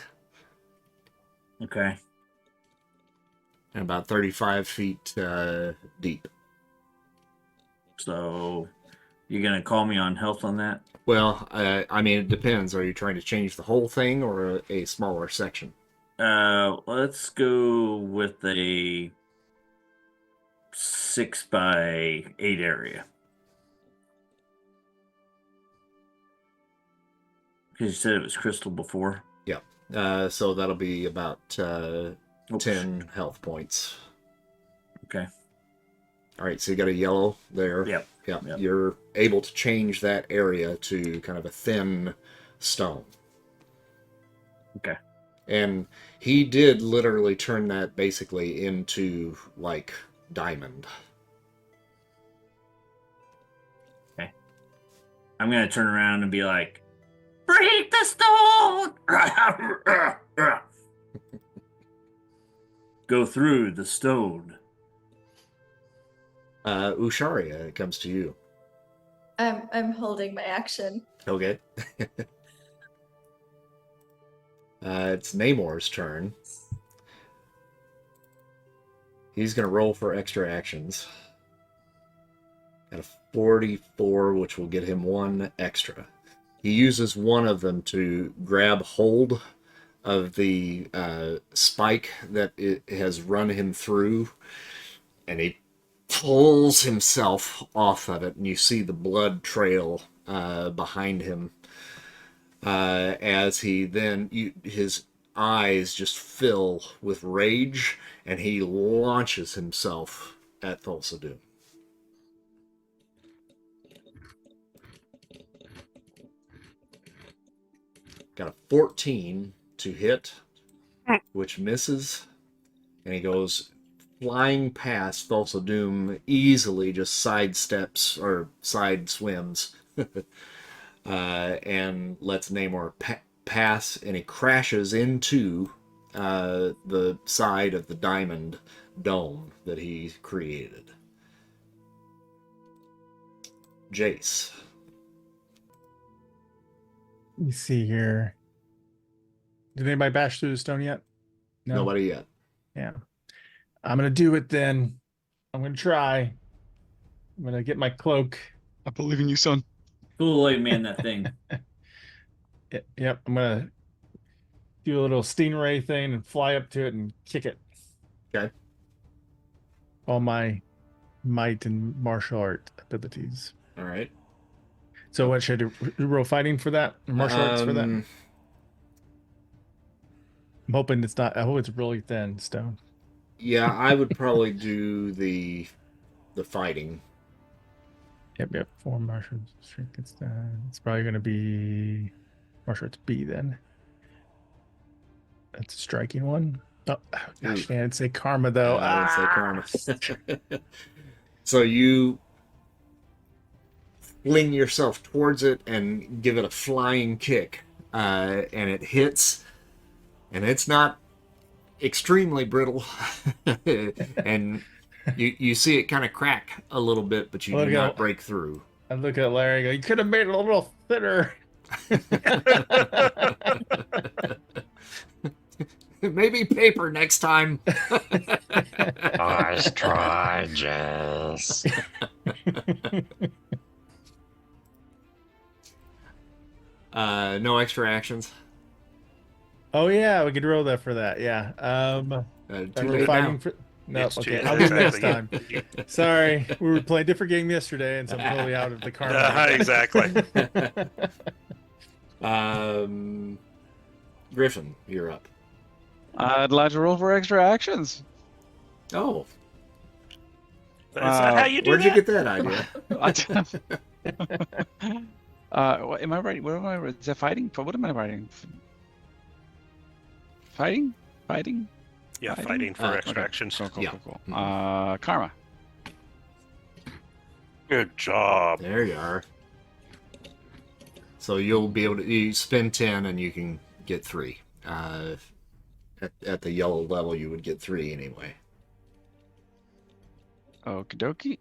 Okay. And about 35 feet deep. So, you're going to call me on health on that? Well, I mean, it depends. Are you trying to change the whole thing or a smaller section? Let's go with a 6x8 area. Because you said it was crystal before. Yeah. So that'll be about 10 health points. Okay. All right, so you got a yellow there. Yep. Yep. Yep. You're able to change that area to kind of a thin stone. Okay. And he did literally turn that basically into like diamond. Okay. I'm going to turn around and be like, break the stone! Go through the stone. Usharia, it comes to you. I'm holding my action. Okay. It's Namor's turn. He's going to roll for extra actions. Got a 44, which will get him 1 extra. He uses one of them to grab hold of the spike that it has run him through, and he pulls himself off of it, and you see the blood trail behind him as he then his eyes just fill with rage, and he launches himself at Thulsa Doom. Got a 14 to hit, which misses, and he goes flying past Thulsa Doom, easily just sidesteps or side swims, and lets Namor pass, and he crashes into the side of the diamond dome that he created. Jace. Let me see here. Did anybody bash through the stone yet? No. Nobody yet. Yeah. I'm going to do it then. I'm going to try. I'm going to get my cloak. I believe in you, son. Kool-Aid man, that thing. Yep. I'm going to do a little stingray thing and fly up to it and kick it. Okay. All my might and martial art abilities. All right. So what should I do? Roll fighting for that? Martial arts for that? I'm hoping it's not. I hope it's really thin stone. Yeah, I would probably do the fighting. Yep. 4 martial strength. It's probably going to be martial arts B then. That's a striking one. Oh gosh, man, it'd say karma though. I would say karma. So you fling yourself towards it and give it a flying kick, and it hits, and it's not extremely brittle, and you see it kind of crack a little bit, but you do not break through. I look at Larry and go, you could have made it a little thinner. Maybe paper next time. Nice try, Jess. No extra actions. Oh yeah, we could roll that for that. Yeah. Too late fighting now. for. No, It's okay. too- I'll do it next exactly. time. Sorry, we were playing a different game yesterday, and so I'm totally out of the karma. Exactly. Griffin, you're up. I'd like to roll for extra actions. Oh, Is that how you do where'd you that? get that idea? What am I writing? What am I? Is that fighting? What am I writing? Fighting? Fighting? Yeah, Fighting? fighting for Okay. extra actions. Cool, cool, Yeah. cool, cool. Karma. Good job. There you are. So you'll be able to you spend 10 and you can get 3. At the yellow level, you would get 3 anyway. Okie dokie.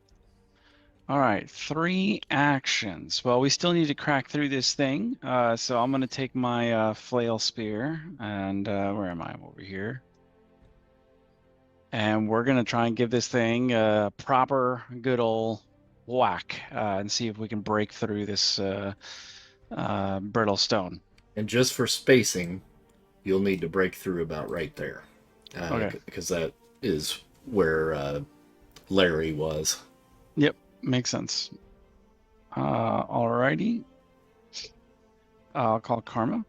All right, 3 actions. Well, we still need to crack through this thing. So I'm going to take my flail spear, and where am I? I'm over here. And we're going to try and give this thing a proper, good old whack and see if we can break through this brittle stone. And just for spacing, you'll need to break through about right there. Okay. Because that is where Larry was. Yep, makes sense. Alrighty. I'll call Karma.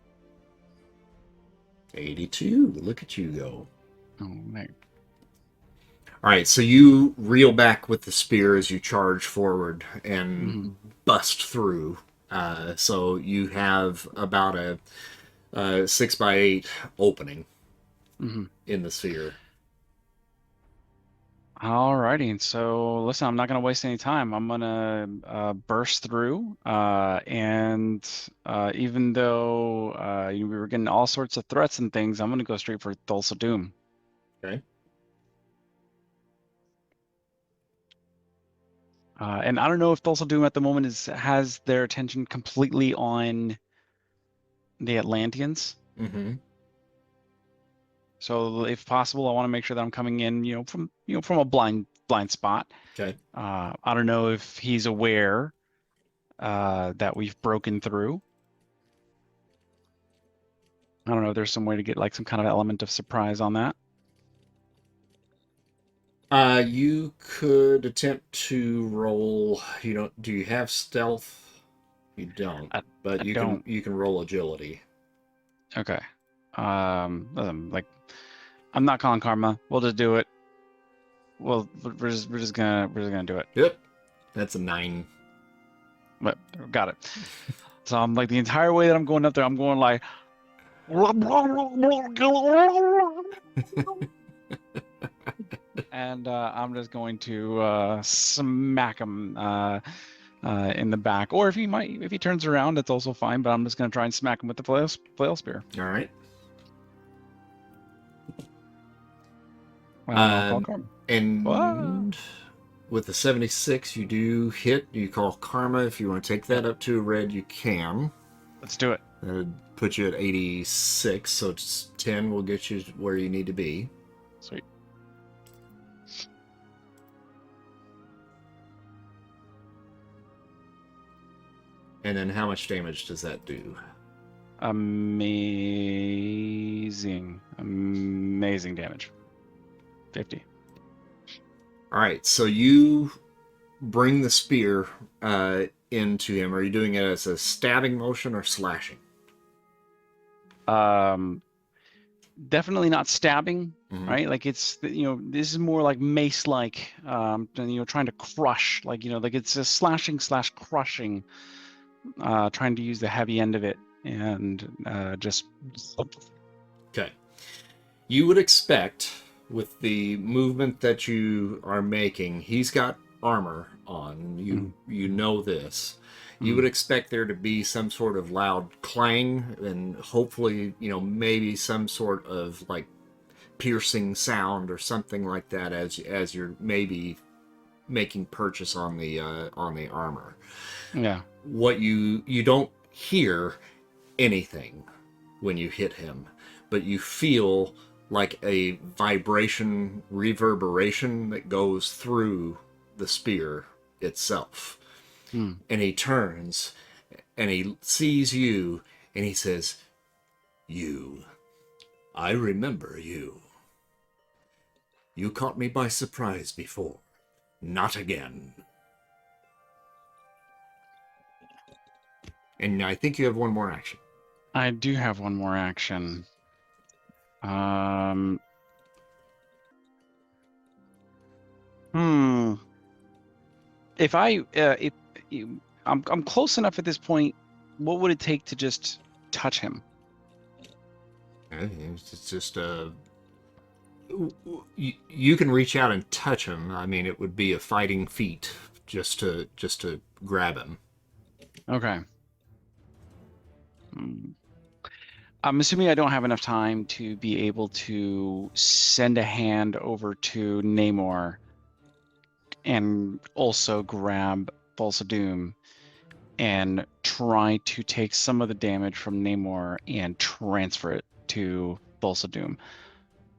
82. Look at you go. Oh, right. All right, so you reel back with the spear as you charge forward and bust through. So you have about a 6x8 opening in the sphere. Alrighty, so listen, I'm not going to waste any time. I'm going to burst through, and even though we were getting all sorts of threats and things, I'm going to go straight for Thulsa Doom. Okay. And I don't know if Thulsa Doom at the moment has their attention completely on the Atlanteans. Mm-hmm. So if possible, I want to make sure that I'm coming in, from a blind spot. Okay. I don't know if he's aware that we've broken through. I don't know if there's some way to get like some kind of element of surprise on that. You could attempt to roll. Do you have stealth? You don't. But you can roll agility. Okay. Like, I'm not calling Karma. We'll just do it. Well, we're just gonna do it. Yep. That's a 9. But got it. So I'm like the entire way that I'm going up there, I'm going like. And I'm just going to smack him in the back, or if he turns around, that's also fine. But I'm just going to try and smack him with the flail spear. All right. I'll call Karma. And with the 76, you do hit. You call Karma. If you want to take that up to a red, you can. Let's do it. That'd put you at 86, so it's 10 will get you where you need to be. Sweet. And then how much damage does that do? Amazing damage. 50. All right, so you bring the spear into him. Are you doing it as a stabbing motion or slashing? Definitely not stabbing, right? Like it's this is more like mace-like, trying to crush, like it's a slashing/crushing, trying to use the heavy end of it and just. Okay, you would expect with the movement that you are making, he's got armor on. You know this. You would expect there to be some sort of loud clang and hopefully, maybe some sort of like piercing sound or something like that as you're maybe making purchase on the armor. Yeah. What you don't hear anything when you hit him, but you feel like a vibration, reverberation that goes through the spear itself. And he turns and he sees you and he says, "You, I remember you. You caught me by surprise before. Not again." And I think you have one more action. I do have one more action. Hmm. If I'm close enough at this point, what would it take to just touch him? It's just you can reach out and touch him. I mean, it would be a fighting feat just to grab him. Okay. I'm assuming I don't have enough time to be able to send a hand over to Namor and also grab Pulse of Doom and try to take some of the damage from Namor and transfer it to Pulse of Doom.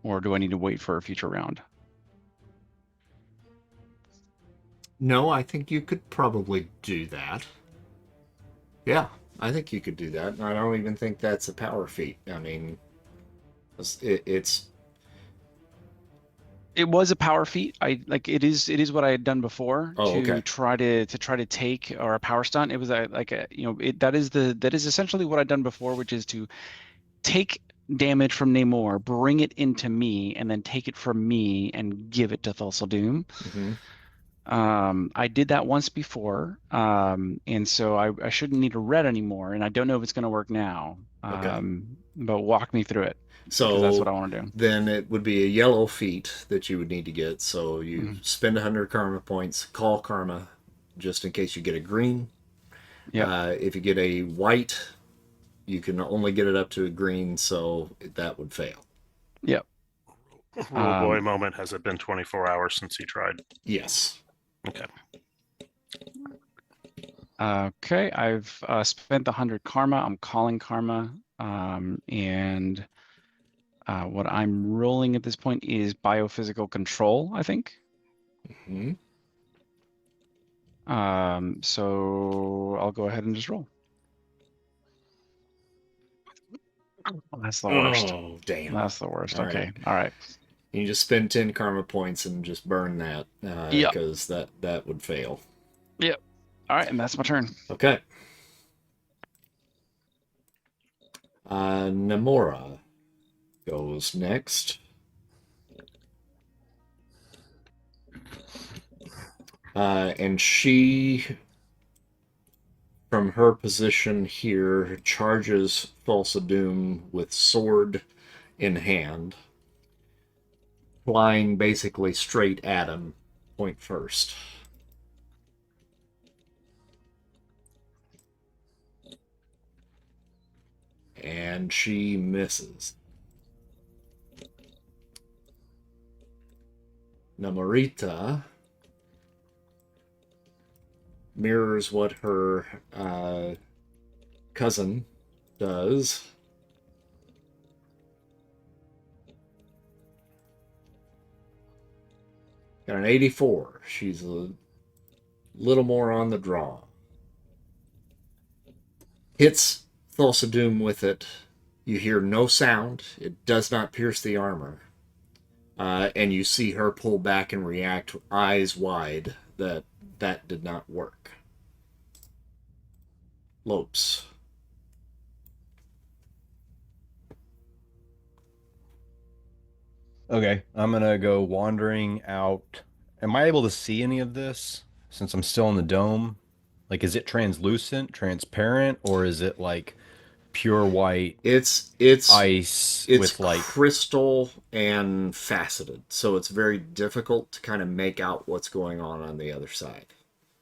Or do I need to wait for a future round? No, I think you could probably do that. Yeah, I think you could do that. I don't even think that's a power feat. I mean, it's It was a power feat. It is what I had done before Oh, to okay. try to take, or a power stunt. It was that is essentially what I'd done before, which is to take damage from Namor, bring it into me, and then take it from me and give it to Thulsa Doom. Mhm. I did that once before, and so I shouldn't need a red anymore, and I don't know if it's going to work now. Okay. But walk me through it, because that's what I want to do. Then it would be a yellow feat that you would need to get. So you Mhm. spend 100 karma points, call karma, just in case you get a green. Yeah. If you get a white, you can only get it up to a green, so that would fail. Yep. Rule boy moment. Has it been 24 hours since he tried? Yes. Okay. Okay, I've spent the 100 karma. I'm calling karma, and what I'm rolling at this point is biophysical control, I think. Mhm. So I'll go ahead and just roll. That's the worst. Oh, damn. That's the worst. All Okay. right. All right. You just spend 10 karma points and just burn that, Yep. because that would fail. Yep. All right, and that's my turn. Okay. Namora goes next. And she, from her position here, charges Thulsa Doom with sword in hand, flying basically straight at him, point first. And she misses. Namorita mirrors what her cousin does. Got an 84. She's a little more on the draw. Hits Thulsa Doom with it. You hear no sound. It does not pierce the armor. And you see her pull back and react, eyes wide, that did not work. Lopes. Okay, I'm gonna go wandering out. Am I able to see any of this since I'm still in the dome? Like, is it translucent, transparent, or is it like pure white It's ice it's with like? crystal and faceted, so it's very difficult to kind of make out what's going on the other side.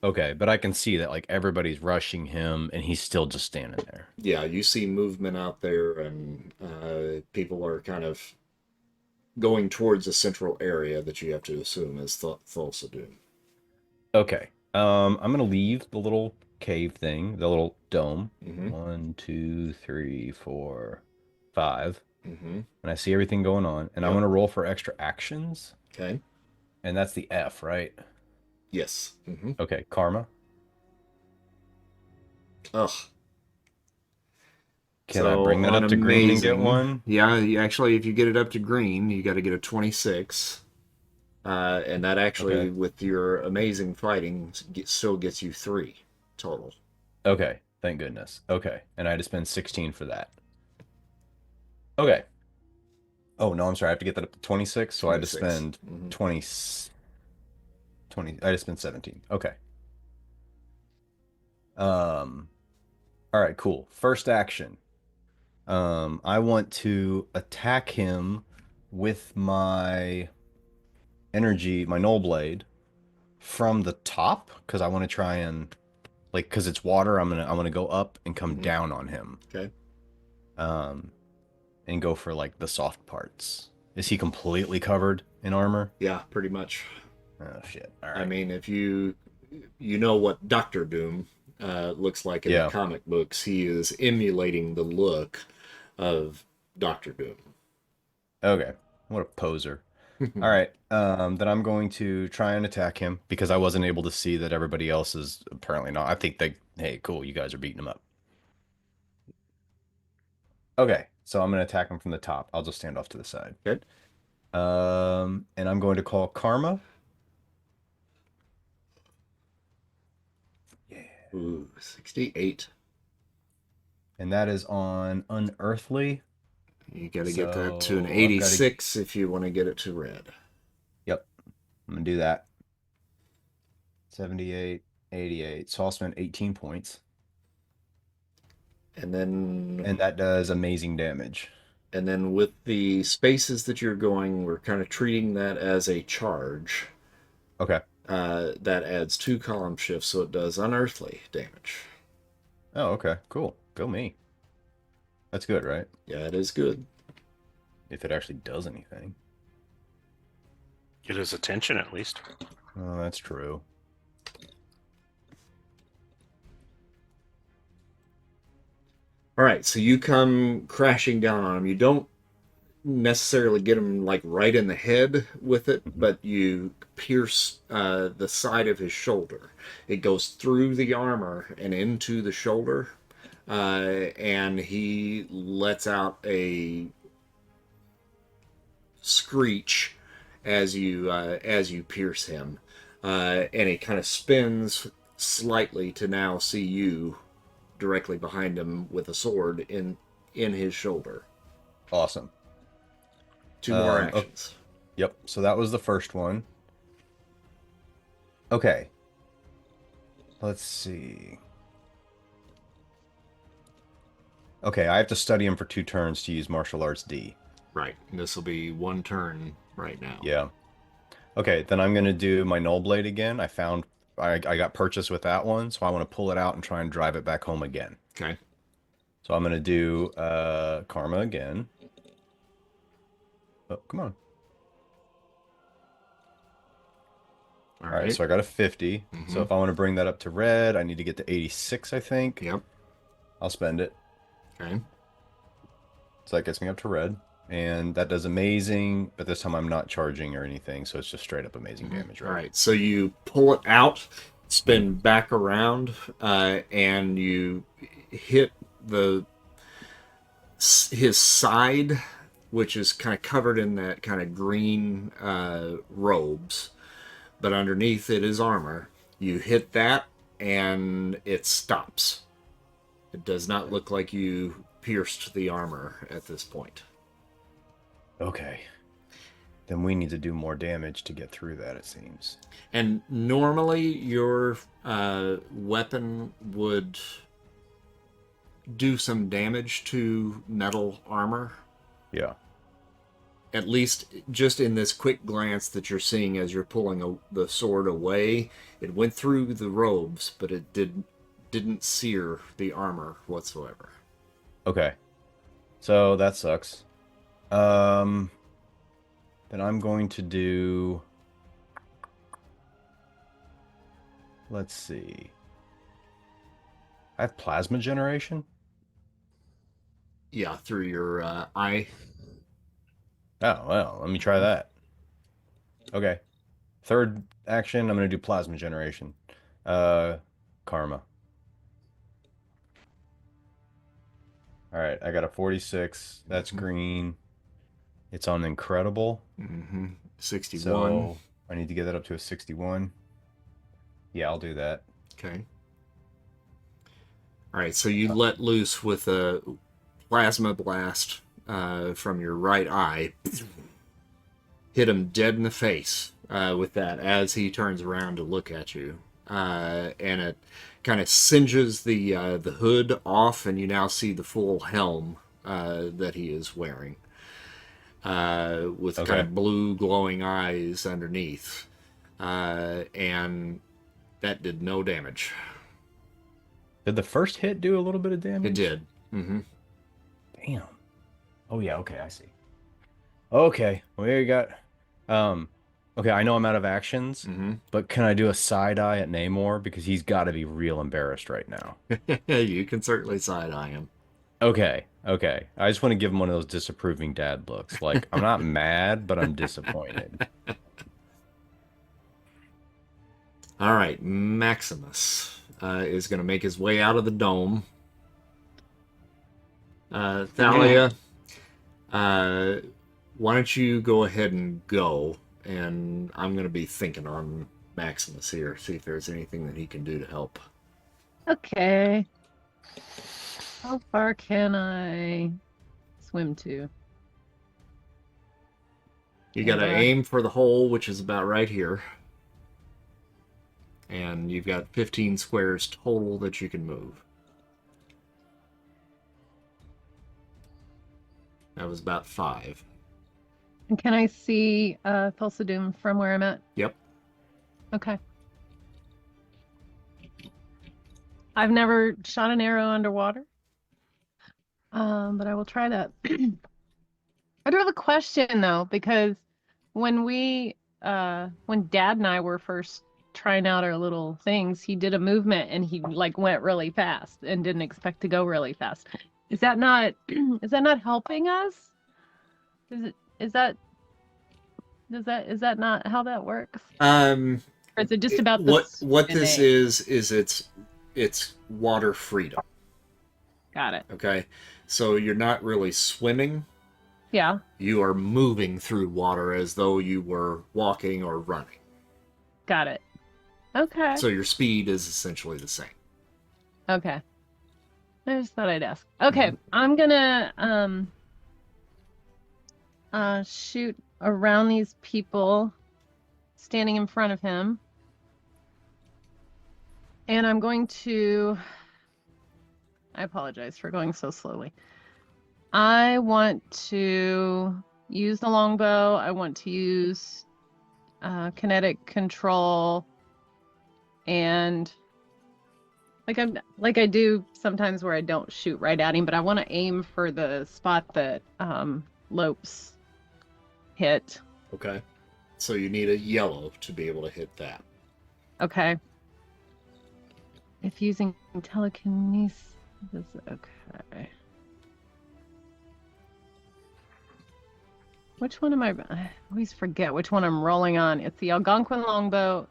Okay, but I can see that like everybody's rushing him and he's still just standing there. Yeah, you see movement out there, and people are kind of going towards a central area that you have to assume is Thulsa Doom. Okay. I'm gonna leave the little cave thing, the little dome. Mm-hmm. 1, 2, 3, 4, 5. Mm-hmm. And I see everything going on. And I'm Yep. gonna roll for extra actions. Okay. And that's the F, right? Yes. Mm-hmm. Okay, karma. Ugh. Can I bring that on up to green and get amazing, one? Yeah, actually, if you get it up to green, you got to get a 26. And that actually, Okay. with your amazing fighting, still gets you 3 total. Okay, thank goodness. Okay, and I had to spend 16 for that. Okay. Oh, no, I'm sorry. I have to get that up to 26, so I had to 26. spend Mhm. 20. I had to spend 17. Okay. Um, all right, cool. First action. I want to attack him with my energy, my null blade, from the top because I want to try and because it's water. I want to go up and come Mhm. down on him. Okay. And go for like the soft parts. Is he completely covered in armor? Yeah, pretty much. Oh shit! All I right. mean, if you know what Doctor Doom looks like in the Yeah. comic books, he is emulating the look of Doctor Doom. Okay. What a poser. All right. Then I'm going to try and attack him because I wasn't able to see that everybody else is apparently not. I think hey, cool, you guys are beating him up. Okay, so I'm gonna attack him from the top. I'll just stand off to the side. Good. And I'm going to call Karma. Yeah. Ooh, 68. And that is on Unearthly. You got to get that to an So I've gotta- 86 if you want to get it to red. Yep. I'm gonna do that. 78, 88. So I'll spend 18 points. And then And that does amazing damage. and then with the spaces that you're going, we're kind of treating that as a charge. Okay. That adds 2 column shifts, so it does unearthly damage. Oh, okay. Cool. Go me. That's good, right? Yeah, it is good. If it actually does anything. Get his attention at least. Oh, that's true. All right, so you come crashing down on him. You don't necessarily get him like right in the head with it, but you pierce the side of his shoulder. It goes through the armor and into the shoulder, and he lets out a screech as you pierce him, and he kind of spins slightly to now see you directly behind him with a sword in his shoulder. Awesome. 2 more Oh, actions. yep. So that was the first one. Okay. Let's see. Okay, I have to study him for 2 turns to use martial arts D. Right. This will be 1 turn right now. Yeah. Okay, then I'm gonna do my null blade again. I got purchased with that one, so I want to pull it out and try and drive it back home again. Okay. So I'm gonna do Karma again. Oh, come on. All right, so I got a 50. So if I want to bring that up to red, I need to get to 86, I think. Yep. I'll spend it. Okay. So that gets me up to red. And that does amazing, but this time I'm not charging or anything, so it's just straight up amazing damage, right? All right. So you pull it out, spin back around, and you hit his side, which is kind of covered in that kind of green robes, but underneath it is armor. You hit that, and it stops. It does not look like you pierced the armor at this point. Okay. Then we need to do more damage to get through that, it seems. And normally your weapon would do some damage to metal armor. Yeah. At least just in this quick glance that you're seeing as you're pulling the sword away, it went through the robes, but it didn't sear the armor whatsoever. Okay. So that sucks. Then I'm going to do... Let's see. I have plasma generation? Yeah, through your eye. Oh, well, let me try that. Okay. Third action, I'm going to do plasma generation. Karma. All right, I got a 46. That's green. It's on incredible. 61. So I need to get that up to a 61. Yeah, I'll do that. Okay. All right, so you let loose with a plasma blast from your right eye. Hit him dead in the face with that as he turns around to look at you. And it kind of singes the hood off, and you now see the full helm that he is wearing, with kind of blue glowing eyes underneath. And that did no damage. Did the first hit do a little bit of damage? It did. Mm-hmm. Damn. Oh yeah. Okay, I see. Okay, we got. Okay, I know I'm out of actions, but can I do a side eye at Namor because he's got to be real embarrassed right now? You can certainly side eye him. Okay. I just want to give him one of those disapproving dad looks. Like, I'm not mad, but I'm disappointed. All right, Maximus is going to make his way out of the dome. Thalia, why don't you go ahead and go, and I'm going to be thinking on Maximus here, see if there's anything that he can do to help. Okay. How far can I swim to? You got to aim for the hole, which is about right here. And you've got 15 squares total that you can move. That was about 5. And can I see Thulsa from where I'm at? Yep. Okay. I've never shot an arrow underwater, but I will try that. I do have a question though, because when when Dad and I were first trying out our little things, he did a movement and he like went really fast and didn't expect to go really fast. Is that not helping us? Is that not how that works? Or is it just about what this is it's water freedom. Got it. Okay. So you're not really swimming. Yeah. You are moving through water as though you were walking or running. Got it. Okay. So your speed is essentially the same. Okay. I just thought I'd ask. Okay, I'm gonna shoot around these people standing in front of him. And I'm going to I apologize for going so slowly. I want to use the longbow. I want to use kinetic control, and like I do sometimes where I don't shoot right at him, but I want to aim for the spot that Lopes hit. Okay. So you need a yellow to be able to hit that. Okay. If using telekinesis, okay. Which one am I always forget which one I'm rolling on. It's the Algonquin longbow.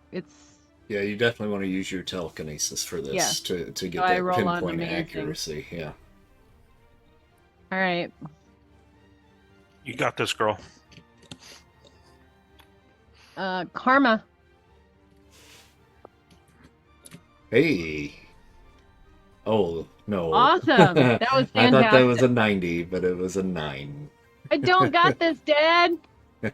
Yeah, you definitely want to use your telekinesis for this to get So that I roll on pinpoint amazing. accuracy. Yeah. All right. You got this, girl. Karma. Hey. Oh, no. Awesome. That was fantastic. I thought that was a 90, but it was a 9. I don't got this, Dad. So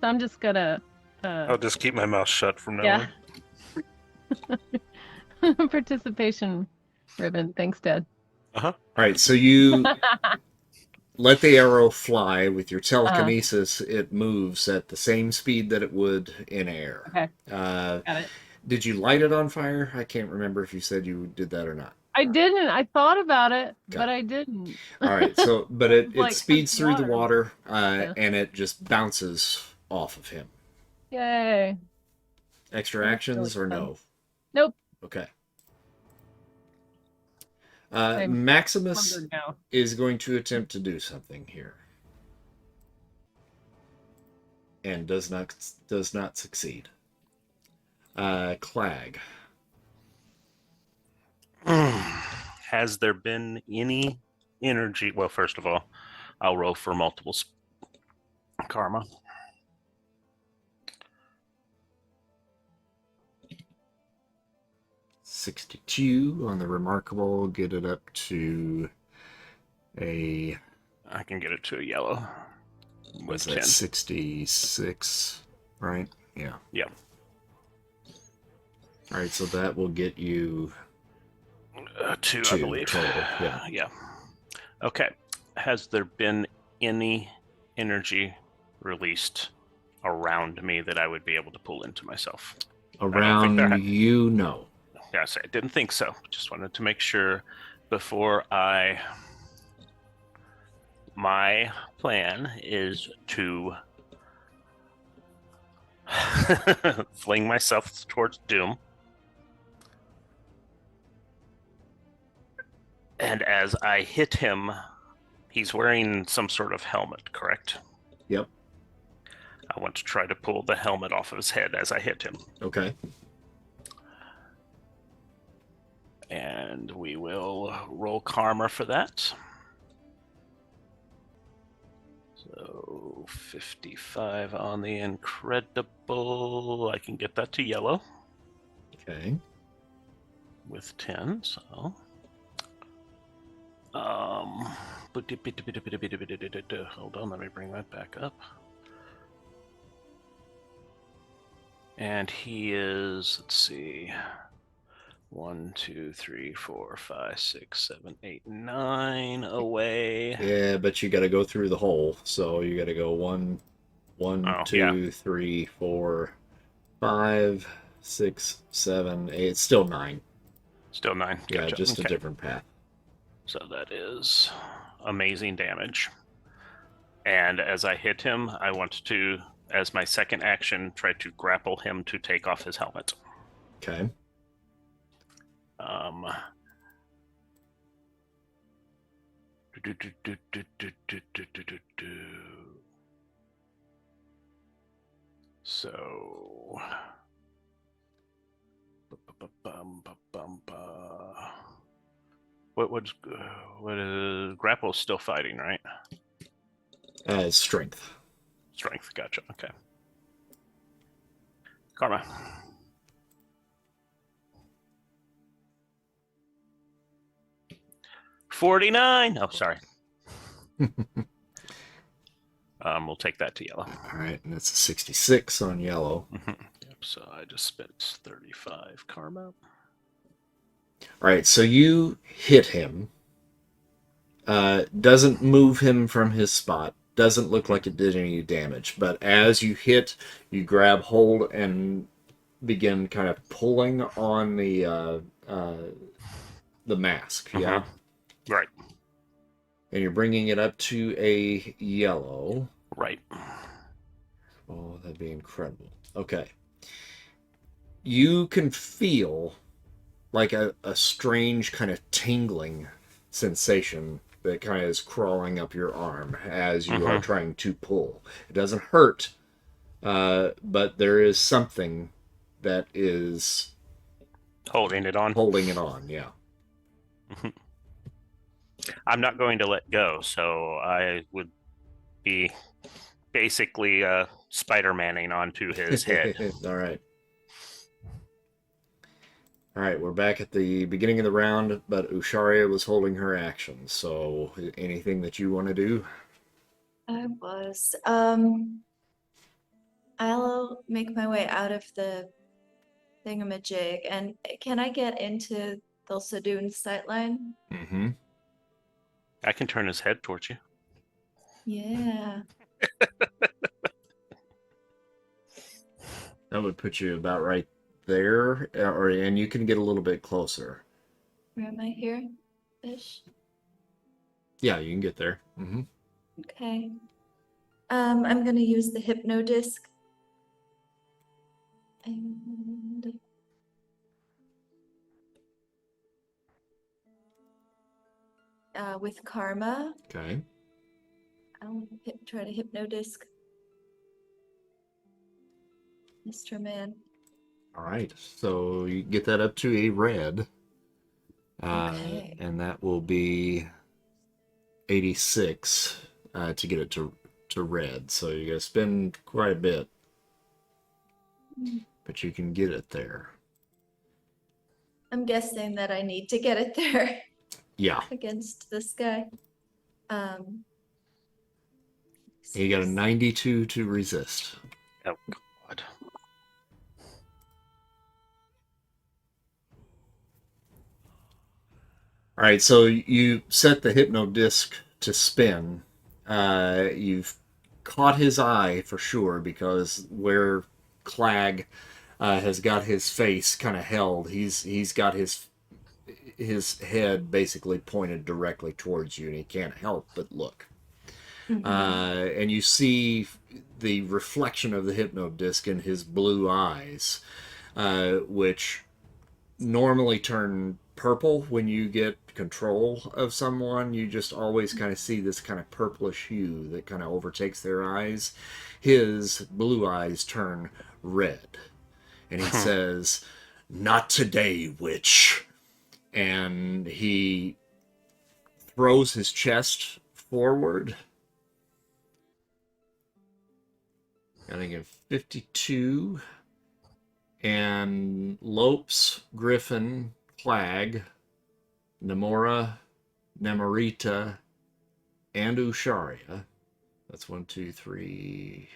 I'm just gonna. I'll just keep my mouth shut from now on. Participation ribbon. Thanks, Dad. All right, so you let the arrow fly with your telekinesis. It moves at the same speed that it would in air. Okay. Got it. Did you light it on fire? I can't remember if you said you did that or not. I didn't. I thought about it, but I didn't. All right, so but it Like, speeds through the water, Yeah. and it just bounces off of him. Yay. Extra actions or no? Nope. Okay. I'm Maximus hungry now. is going to attempt to do something here, and does not succeed. Clag. Has there been any energy? Well, first of all, I'll roll for multiple karma. $62 on the remarkable, get it up to a I can get it to a yellow. was With that 10. 66, right? Yeah. Yeah. All right, so that will get you 2, I two believe. total. Yeah. Yeah. Okay. Has there been any energy released around me that I would be able to pull into myself? Around there ha- you, no. Yes, I didn't think so. Just wanted to make sure before I. My plan is to fling myself towards Doom. And as I hit him, he's wearing some sort of helmet, correct? Yep. I want to try to pull the helmet off of his head as I hit him. Okay. And we will roll karma for that. So 55 on the incredible. I can get that to yellow Okay. with 10, so. Hold on, let me bring that back up. And he is, let's see, 1, 2, 3, 4, 5, 6, 7, 8, 9 away. Yeah, but you got to go through the hole. So you got to go 1, 2, 3, 4, 5, 6, 7, 8. It's still 9. Still 9. Yeah, Gotcha. just Okay. a different path. So that is amazing damage. And as I hit him, I want to, as my second action, try to grapple him to take off his helmet. Okay. So what is grapple's still fighting, right? Strength. Strength, gotcha. Okay. Karma. $49. Oh, sorry. We'll take that to yellow. All right, and that's a 66 on yellow. Yep, so I just spent 35 karma. All right, so you hit him. Doesn't move him from his spot. Doesn't look like it did any damage. But as you hit, you grab hold and begin kind of pulling on the mask. Yeah. Right. And you're bringing it up to a yellow. Right. Oh, that'd be incredible. Okay. You can feel like a strange kind of tingling sensation that kind of is crawling up your arm as you are trying to pull. It doesn't hurt, but there is something that is holding it on. Holding it on, yeah. I'm not going to let go, so I would be basically Spider-Manning onto his head. All right. All right, we're back at the beginning of the round, but Usharia was holding her action. So, anything that you want to do? I was. I'll make my way out of the thingamajig, and can I get into Thulsadoon's sightline? Mm-hmm. I can turn his head towards you. Yeah. That would put you about right there, and you can get a little bit closer. Where am I here? Ish. Yeah, you can get there. Mm-hmm. Okay. I'm gonna use the hypno disc. And with karma. Okay. I'll try to hypno disc Mr. Man. All right, so you get that up to a red, Okay. and that will be 86 to get it to red. So you got to spend quite a bit, but you can get it there. I'm guessing that I need to get it there. Yeah. Against this guy. You got a 92 to resist. Oh God. All right, so you set the hypno disc to spin. You've caught his eye for sure because where Clag has got his face kind of held, he's got his head basically pointed directly towards you, and he can't help but look. And you see the reflection of the hypno disc in his blue eyes, which normally turn purple when you get control of someone. You just always kind of see this kind of purplish hue that kind of overtakes their eyes. His blue eyes turn red, and he says, "Not today, witch." And he throws his chest forward. I think in 52. And Lopes, Griffin, Clag, Namora, Namorita, and Usharia. That's 1, 2, 3,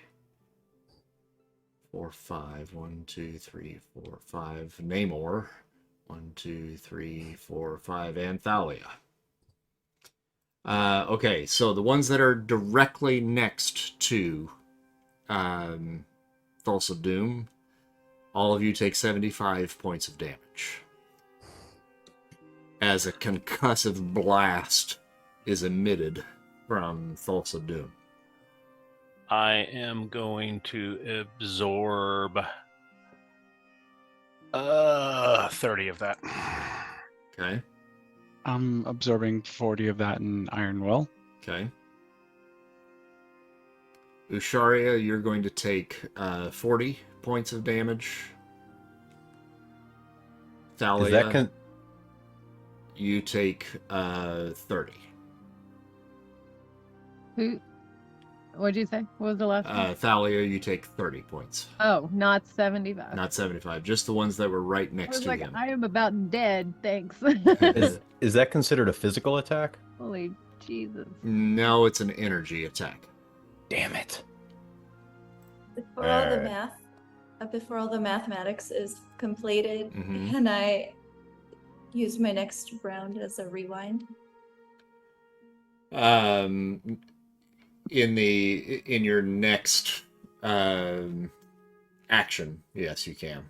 4, 5. 1, 2, 3, 4, 5. Namor. 1, 2, 3, 4, 5. And Thalia. Okay, so the ones that are directly next to Thulsa Doom, all of you take 75 points of damage as a concussive blast is emitted from Thulsa Doom. I am going to absorb 30 of that. Okay. I'm absorbing 40 of that in Iron Will. Okay. Usharia, you're going to take 40 points of damage. Thalia, you take 30. Who? What'd you say? What was the last one? Thalia, you take 30 points. Oh, not 75. Not 75, just the ones that were right I next was to like, him. I am about dead, thanks. Is that considered a physical attack? Holy Jesus. No, it's an energy attack. Damn it. Before all the mathematics is completed, Mhm. can I use my next round as a rewind? In your next action, yes, you can.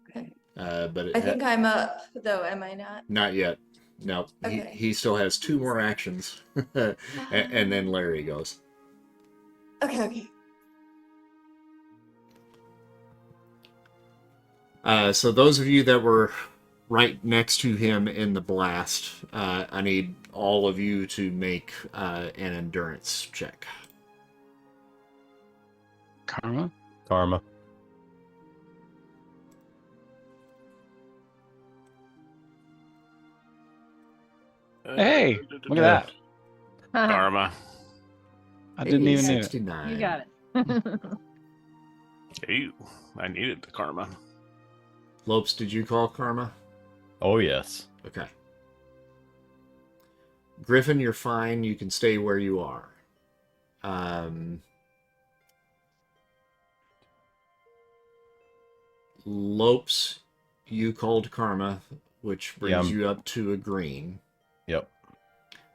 Okay. But I think I'm up, though, am I not? not yet. No, Okay. he still has 2 more actions, and then Larry goes. Okay. So those of you that were right next to him in the blast, I need all of you to make an endurance check. Karma? Karma. Hey, look at that. Karma. I didn't even need it. 69. You got it. Ew, I needed the karma. Lopes, did you call Karma? Oh, yes. Okay. Griffin, you're fine. You can stay where you are. Lopes, you called Karma, which brings you up to a green. Yep.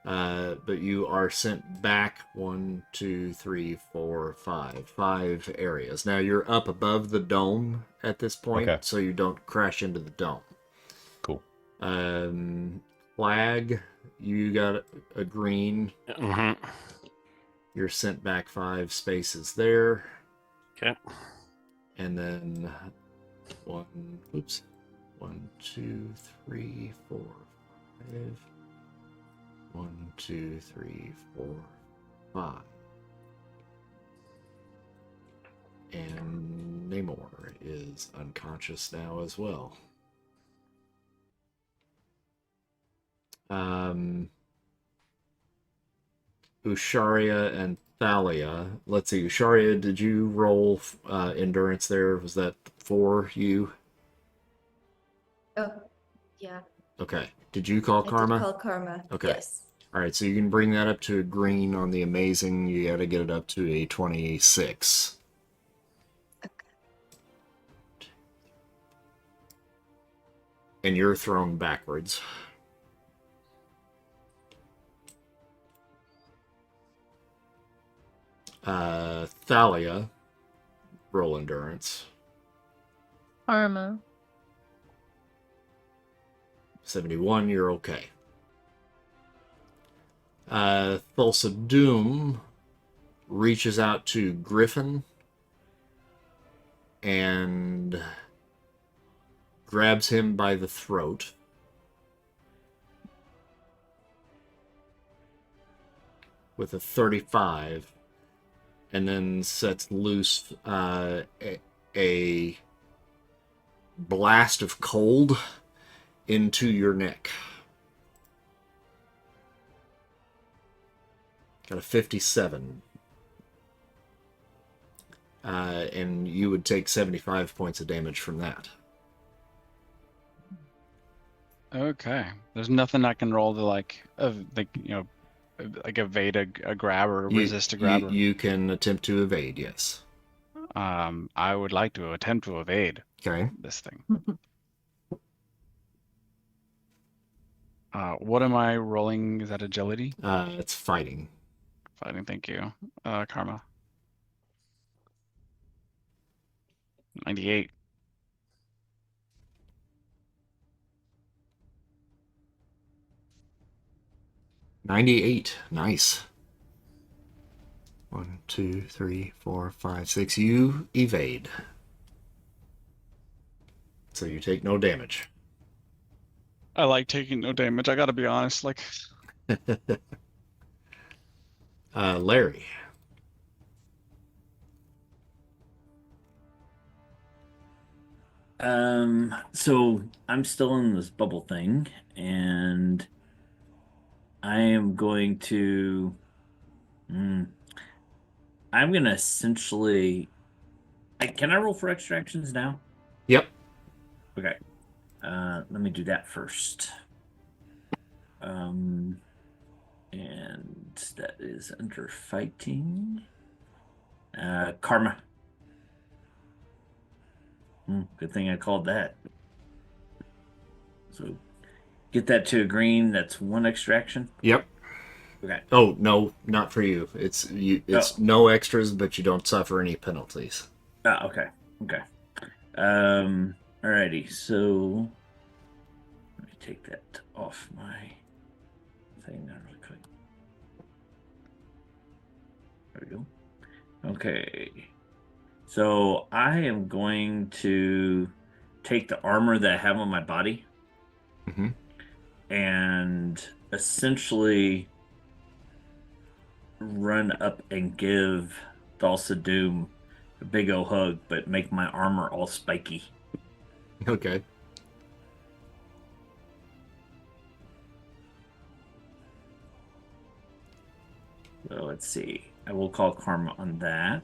But you are sent back 1, 2, 3, 4, 5. 5 areas. Now you're up above the dome at this point, Okay. so you don't crash into the dome. Cool. Flag, you got a green. Mm-hmm. You're sent back 5 spaces there. Okay. And then 1, 2, 3, 4, 5. 1, 2, 3, 4, 5. And Namor is unconscious now as well. Usharia and Thalia. Let's see, Usharia, did you roll endurance there? Was that for you? Oh, yeah. Okay. Did you call Karma? I did call Karma. Okay. Yes. All right, so you can bring that up to a green on the amazing. You got to get it up to a 26. And you're thrown backwards. Thalia, roll endurance. Karma. 71, you're okay. Thulsa Doom reaches out to Griffin and grabs him by the throat. With a 35, and then sets loose a blast of cold into your neck. Got a 57. And you would take 75 points of damage from that. Okay. There's nothing I can roll to like evade a grab or resist a grab. You can attempt to evade, yes. I would like to attempt to evade Okay. this thing. What am I rolling? Is that agility? It's fighting. Fighting, thank you. Karma. 98. Nice. 1, 2, 3, 4, 5, 6. You evade. So you take no damage. I like taking no damage. I gotta be honest. Like, Larry. So I'm still in this bubble thing, and I am going to. I'm gonna essentially. Can I roll for extractions now? Yep. Okay. Let me do that first. And that is under fighting. Karma. Good thing I called that. So get that to a green. That's one extraction. Yep. Okay. Oh no, not for you. It's no extras, but you don't suffer any penalties. Okay. Okay. Alrighty. So let me take that off my thing now really quick. There we go. Okay. So I am going to take the armor that I have on my body and essentially run up and give Thulsa Doom a big ol' hug, but make my armor all spiky. Okay. So let's see. I will call Karma on that.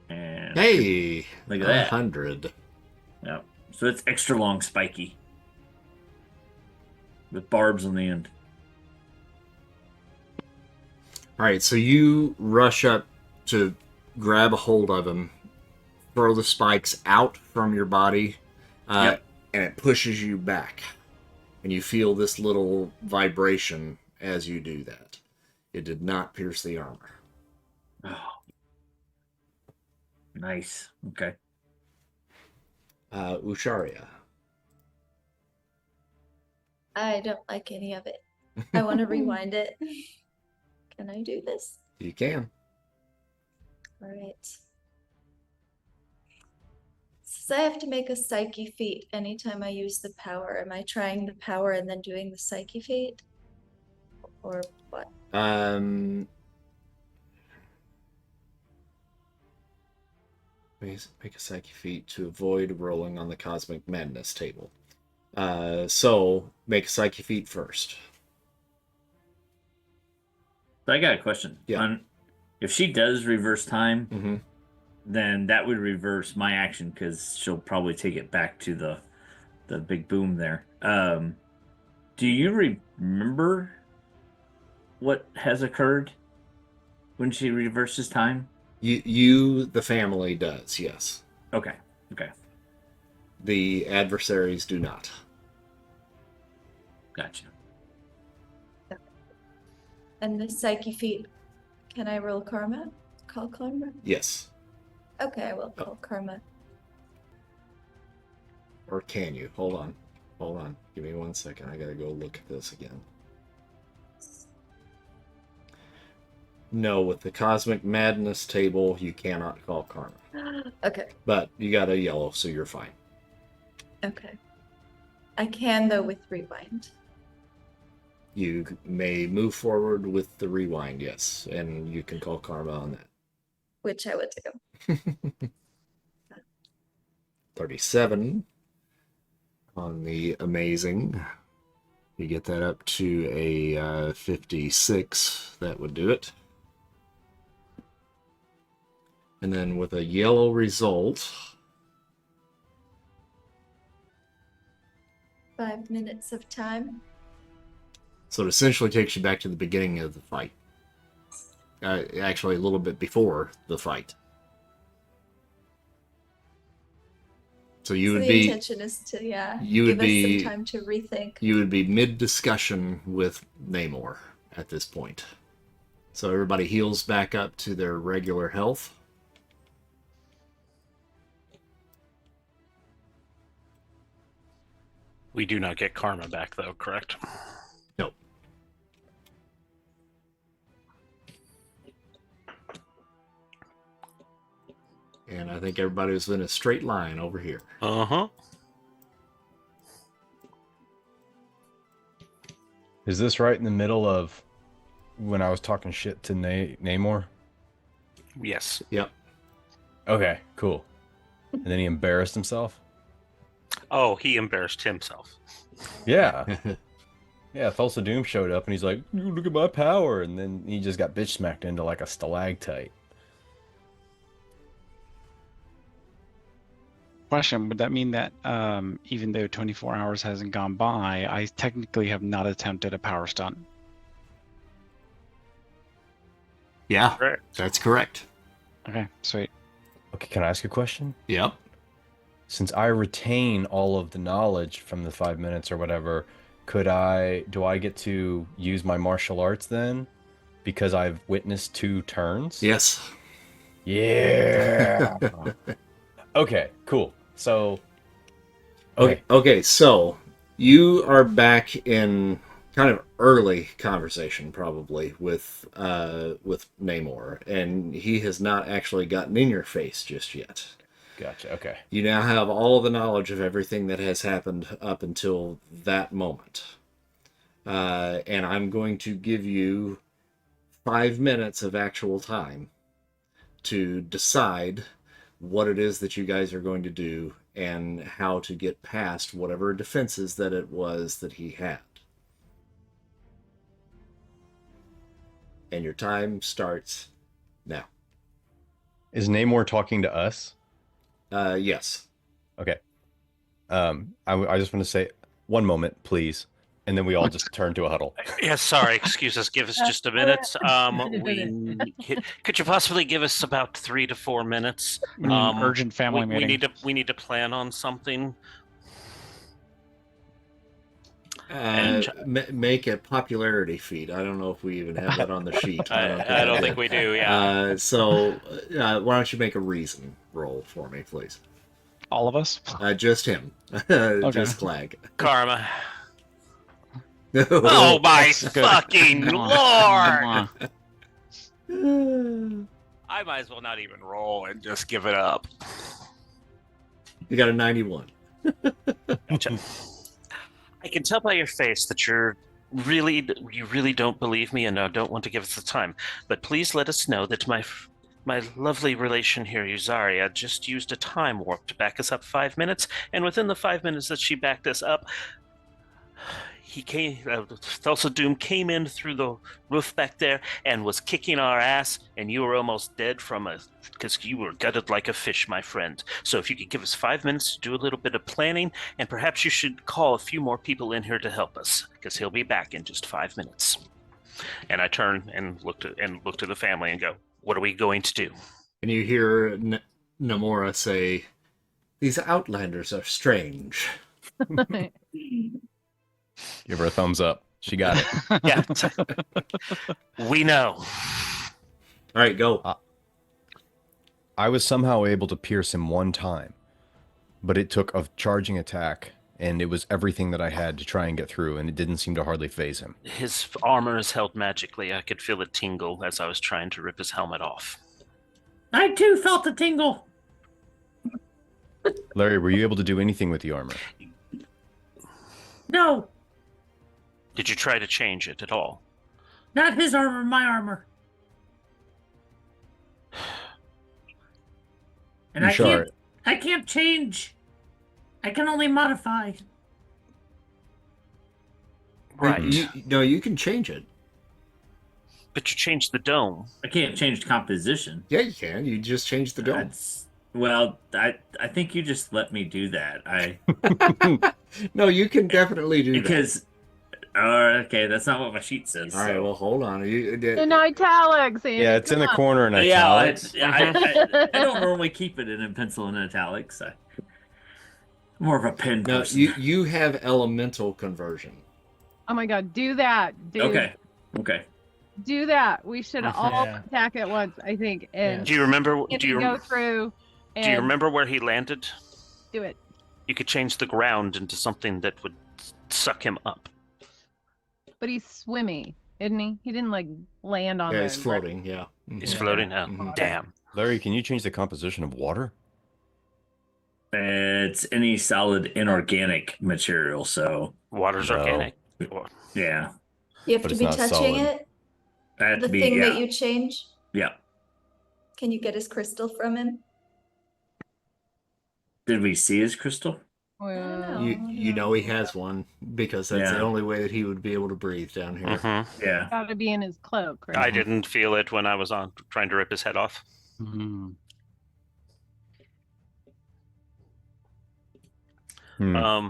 And hey, look at that. 100. Yep. So it's extra long spiky with barbs on the end. All right, so you rush up to grab a hold of him, throw the spikes out from your body, and it pushes you back. And you feel this little vibration as you do that. It did not pierce the armor. Oh. Nice. Okay. Usharia. I don't like any of it. I want to rewind it. Can I do this? You can. All right. Says I have to make a psyche feat anytime I use the power. Am I trying the power and then doing the psyche feat? Or what? Make a psyche feat to avoid rolling on the Cosmic Madness table. So make a psyche feat first. So I got a question. Yeah. If she does reverse time, then that would reverse my action because she'll probably take it back to the big boom there. Do you remember what has occurred when she reverses time? You, the family, does, yes. Okay. Okay. The adversaries do not. Gotcha. And the psyche feat, can I roll karma? Call karma? Yes. Okay, I will call karma. Or can you? Hold on. Hold on. Give me 1 second. I gotta go look at this again. No, with the Cosmic Madness table, you cannot call karma. Okay, But you got a yellow, so you're fine. okay. I can, though, with rewind. You may move forward with the rewind, yes, and you can call karma on that. Which I would do. 37 on the amazing. You get that up to a 56. That would do it. And then with a yellow result, 5 minutes of time. so it essentially takes you back to the beginning of the fight. Actually, a little bit before the fight. So you So would the be intention is to, you would give us be- some time to rethink. you would be mid-discussion with Namor at this point. So everybody heals back up to their regular health. We do not get karma back, though, correct? Nope. And I think everybody was in a straight line over here. Uh-huh. Is this right in the middle of when I was talking shit to Namor? Yes. Yep. Okay, cool. And then he embarrassed himself? Oh, he embarrassed himself. Yeah. Yeah, Thulsa Doom showed up and he's like, look at my power. And then he just got bitch smacked into like a stalactite. Question: would that mean that even though 24 hours hasn't gone by, I technically have not attempted a power stunt? Yeah, Correct. that's correct. Okay, sweet. Okay, can I ask a question? Yep. Since I retain all of the knowledge from the 5 minutes or whatever, do I get to use my martial arts then? Because I've witnessed 2 turns? Yes. Yeah. Okay, cool. So Okay, so you are back in kind of early conversation probably with Namor, and he has not actually gotten in your face just yet. Gotcha. Okay. You now have all the knowledge of everything that has happened up until that moment. And I'm going to give you 5 minutes of actual time to decide what it is that you guys are going to do and how to get past whatever defenses that it was that he had. And your time starts now. Is Namor talking to us? Yes. Okay. I just want to say 1 moment, please. And then we all just turn to a huddle. Yes, sorry. Excuse us. Give us just a minute. Could you possibly give us about 3 to 4 minutes? Urgent family meeting. We need to plan on something. Make a popularity feat. I don't know if we even have that on the sheet. I don't think we do. Yeah. So why don't you make a reason roll for me, please? All of us? Just him. Okay. Just Clag. Karma. Oh my fucking lord! I might as well not even roll and just give it up. You got a 91. Gotcha. I can tell by your face that you really don't believe me and don't want to give us the time. But please let us know that my lovely relation here, Yuzaria, just used a time warp to back us up 5 minutes, and within the 5 minutes that she backed us up, he came, Thulsa Doom came in through the roof back there and was kicking our ass, and you were almost dead because you were gutted like a fish, my friend. So if you could give us 5 minutes to do a little bit of planning, and perhaps you should call a few more people in here to help us, because he'll be back in just 5 minutes. And I turn and look to the family and go, what are we going to do? And you hear Namora say, "These outlanders are strange." Give her a thumbs up. She got it. Yeah. We know. All right, go. I was somehow able to pierce him one time, but it took a charging attack, and it was everything that I had to try and get through, and it didn't seem to hardly phase him. His armor is held magically. I could feel it tingle as I was trying to rip his helmet off. I too felt a tingle. Larry, were you able to do anything with the armor? No, Did you try to change it at all? not his armor, my armor. And Bouchard. I can't change. I can only modify. Right. You can change it. But you changed the dome. I can't change composition. Yeah, you can. You just change the dome. I think you just let me do that. No, you can definitely do because okay, that's not what my sheet says. that. All right, well, hold on. In italics, Andy, Yeah, it's in the come on. corner in Yeah, italics. I don't normally keep it in pencil and italics. I'm more of a pen No, person. you have elemental conversion. Oh my god, do that, dude. Okay. Do that. We should all Yeah. attack at once, I think. And Do you remember? if we go through and Do you remember where he landed? do it. You could change the ground into something that would suck him up. But he's swimmy, isn't he? He didn't like land on Yeah, the he's floating. Yeah. He's Yeah. floating. Oh, Mhm. damn. Larry, can you change the composition of water? It's any solid inorganic material, so Water's No. organic. yeah. You have But to it's be not touching solid. it. I have The to be, thing yeah. that you change. Yeah. Can you get his crystal from him? Did we see his crystal? Well, You know he has one because that's the Yeah. only way that he would be able to breathe down here. Mm-hmm. Yeah. gotta be in his cloak, right? I didn't feel it when I was on trying to rip his head off. Mhm. Hmm.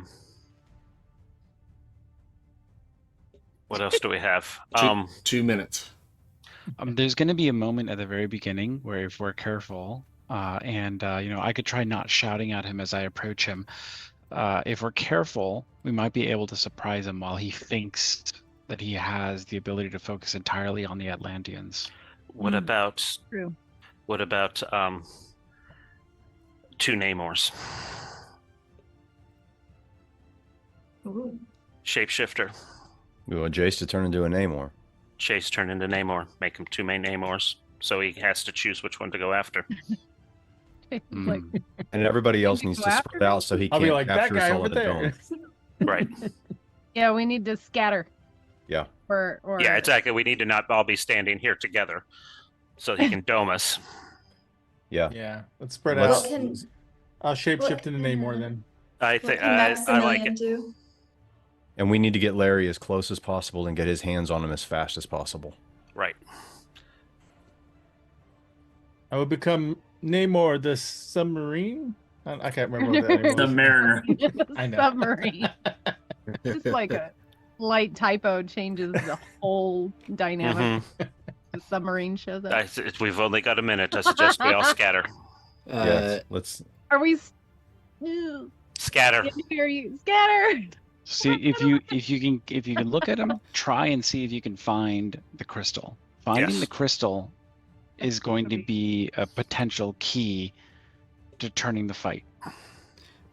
What else do we have? 2 minutes. There's going to be a moment at the very beginning where, if we're careful, I could try not shouting at him as I approach him. If we're careful, we might be able to surprise him while he thinks that he has the ability to focus entirely on the Atlanteans. What about True. what about two Namors? Ooh. Shapeshifter. We want Jace to turn into a Namor. Chase turn into Namor. Make him two main Namors. So he has to choose which one to go after. Like, And everybody else Can you needs go to after spread out so he I'll can't be like, that capture us guy all over in a there. dome. Right. yeah, we need to scatter. Yeah. Or Yeah, exactly. We need to not all be standing here together so he can dome us. Yeah. Yeah, let's spread Let's- out. What can I'll shapeshift what into can, Namor then. I what think can I like Maximilian it. do? And we need to get Larry as close as possible and get his hands on him as fast as possible. Right. I will become Namor the submarine. I can't remember what that name The was. Mariner. I know. Submarine. Just like a light typo changes the whole dynamic. The submarine shows up. We've only got a minute. I suggest we all scatter. Yes. Let's. Are we? Scatter. Can't hear you. Scatter. See if you can look at him, try and see if you can find the crystal. Finding Yes. the crystal is going to be a potential key to turning the fight.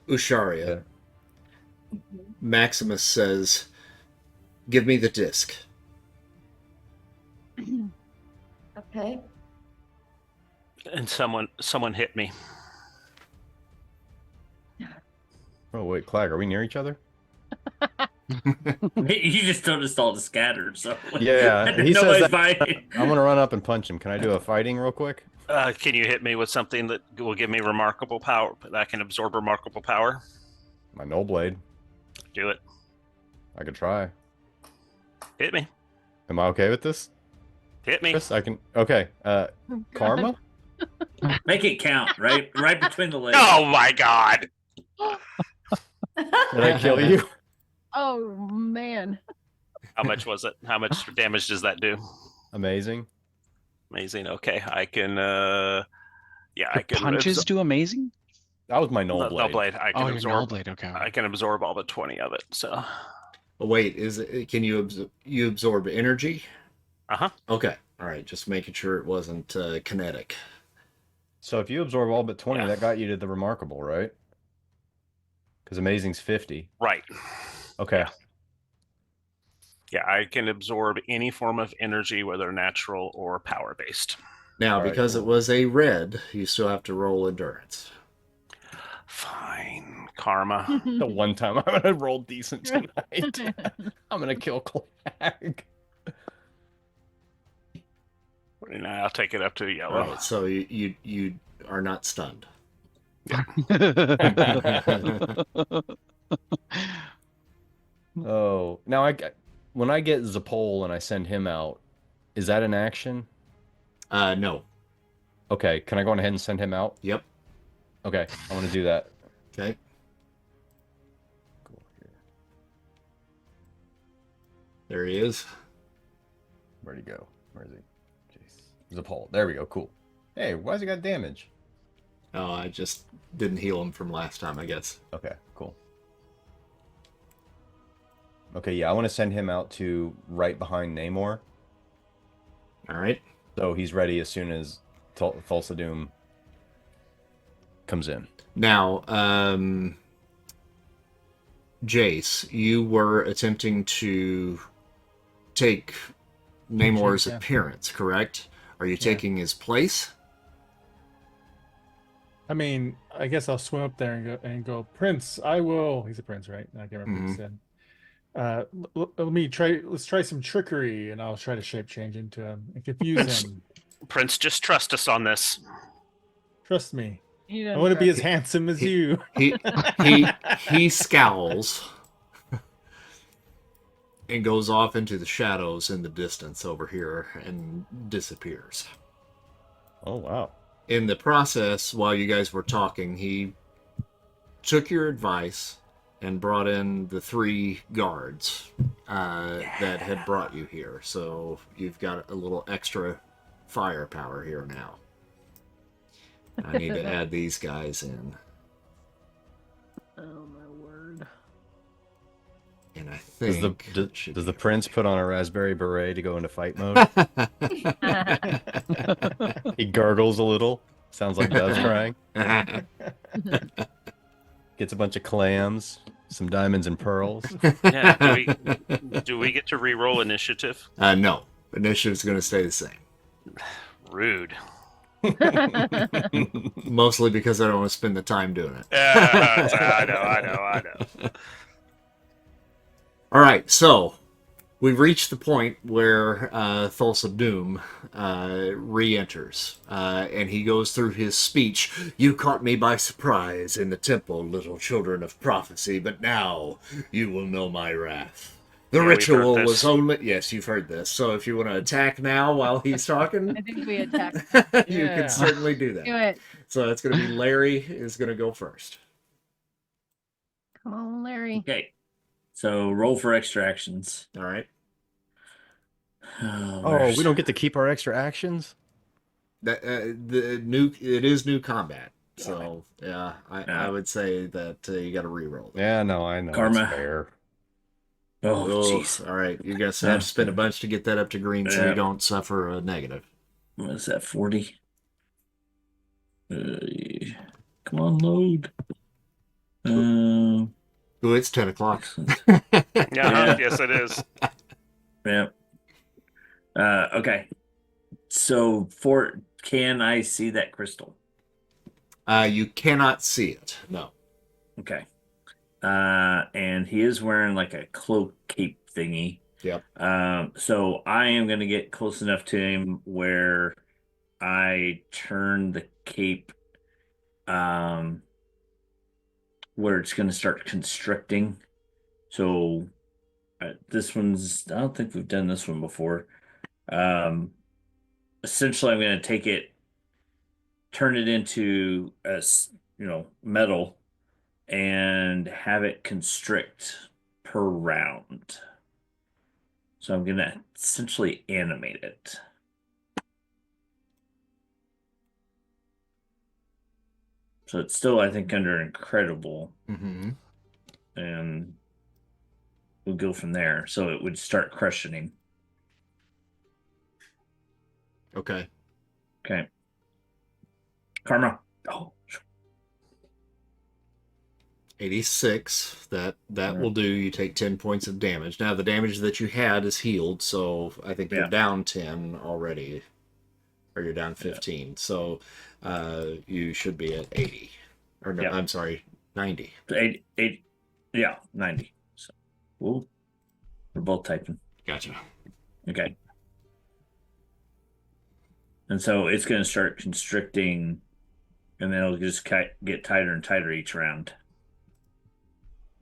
Usharia. Maximus says, "Give me the disc." Okay. And someone hit me. Oh wait, Clag, are we near each other? You just told us all to scatter, so Yeah, he says nobody's that. fighting. I'm gonna run up and punch him. Can I do a fighting real quick? Can you hit me with something that will give me remarkable power? That I can absorb remarkable power. My Null Blade. Do it. I could try. Hit me. Am I okay with this? Hit me. Chris, I can. Okay. Karma. Make it count, right? Right between the legs. Oh my god. Did I kill you? Oh man. How much was it? How much damage does that do? Amazing. Amazing. Okay, I can. Yeah, I can. Punches do amazing. That was my null The blade. blade. I can Oh, your null absorb. blade. Okay. I can absorb all but 20 of it. So. Oh, wait, can you absorb energy? Uh-huh. Okay. All right, just making sure it wasn't kinetic. So if you absorb all but 20, Yeah. that got you to the remarkable, right? Because amazing's 50. Right. Okay. Yeah, I can absorb any form of energy, whether natural or power based. Now, All right, because cool. it was a red, you still have to roll endurance. Fine. Karma. The one time I'm gonna roll decent tonight. I'm gonna kill Clag. I'll take it up to a All yellow. right, so you are not stunned. Oh, now when I get Zapole and I send him out, is that an action? No. Okay, can I go on ahead and send him out? Yep. Okay, I want to do that. Okay. Cool. Here. There he is. Where'd he go? Where is he? Jeez. Zapole. There we go. Cool. Hey, why's he got damage? Oh, I just didn't heal him from last time, I guess. Okay, cool. Okay, yeah, I want to send him out to right behind Namor. All right. So he's ready as soon as Thulsa Doom comes in. Now, Jace, you were attempting to take Namor's yeah. appearance, correct? Are you taking his place? I mean, I guess I'll swim up there and go, Prince, I will. He's a prince, right? I can't remember what he said. Let's try some trickery, and I'll try to shape change into him and confuse him. Prince, just trust us on this. Trust me. You I don't want to be trust- as handsome as you. He scowls and goes off into the shadows in the distance over here and disappears. Oh, wow. In the process, while you guys were talking, he took your advice and brought in the 3 guards that had brought you here. So you've got a little extra firepower here now. I need to add these guys in. Oh my word. And I think... Does the prince put on a raspberry beret to go into fight mode? He gurgles a little. Sounds like Dove's crying. Gets a bunch of clams, some diamonds and pearls. Yeah. Do we get to re-roll initiative? No. Initiative's going to stay the same. Rude. Mostly because I don't want to spend the time doing it. I know. All right, so we've reached the point where Thulsa Doom re-enters, and he goes through his speech. You caught me by surprise in the temple, little children of prophecy, but now you will know my wrath. The ritual was only... Yes, you've heard this. So if you want to attack now while he's talking... I think we attack. You can certainly do that. Do it. So it's going to be Larry is going to go first. Come on, Larry. Okay. So roll for extractions. All right. Oh, we don't get to keep our extra actions? That it is new combat. So yeah, I would say that you got to reroll. Yeah, no, I know. Karma. It's fair. Oh, Oh, jeez. all right. You're going to have to spend a bunch to get that up to green so Yeah. you don't suffer a negative. What is that, 40? Come on, load. Oh, it's 10 o'clock. Yeah. Yes, it is. Yeah. Okay. So, can I see that crystal? You cannot see it. No. Okay. And he is wearing like a cloak cape thingy. Yep. So I am going to get close enough to him where I turn the cape, where it's going to start constricting. So This one's, I don't think we've done this one before. Essentially, I'm going to take it, turn it into metal, and have it constrict per round. So I'm going to essentially animate it. So it's still, I think, under incredible. Mm-hmm. And we'll go from there. So it would start crushing. Okay. Okay. Karma. Oh. 86. That Yeah. will do. You take 10 points of damage. Now the damage that you had is healed, so I think you're Yeah. down 10 already, or you're down 15. So you should be at 80. Or no, Yeah. I'm sorry, 90. 80, yeah, 90. So we're both typing. Gotcha. Okay. And so it's going to start constricting, and then it'll just get tighter and tighter each round.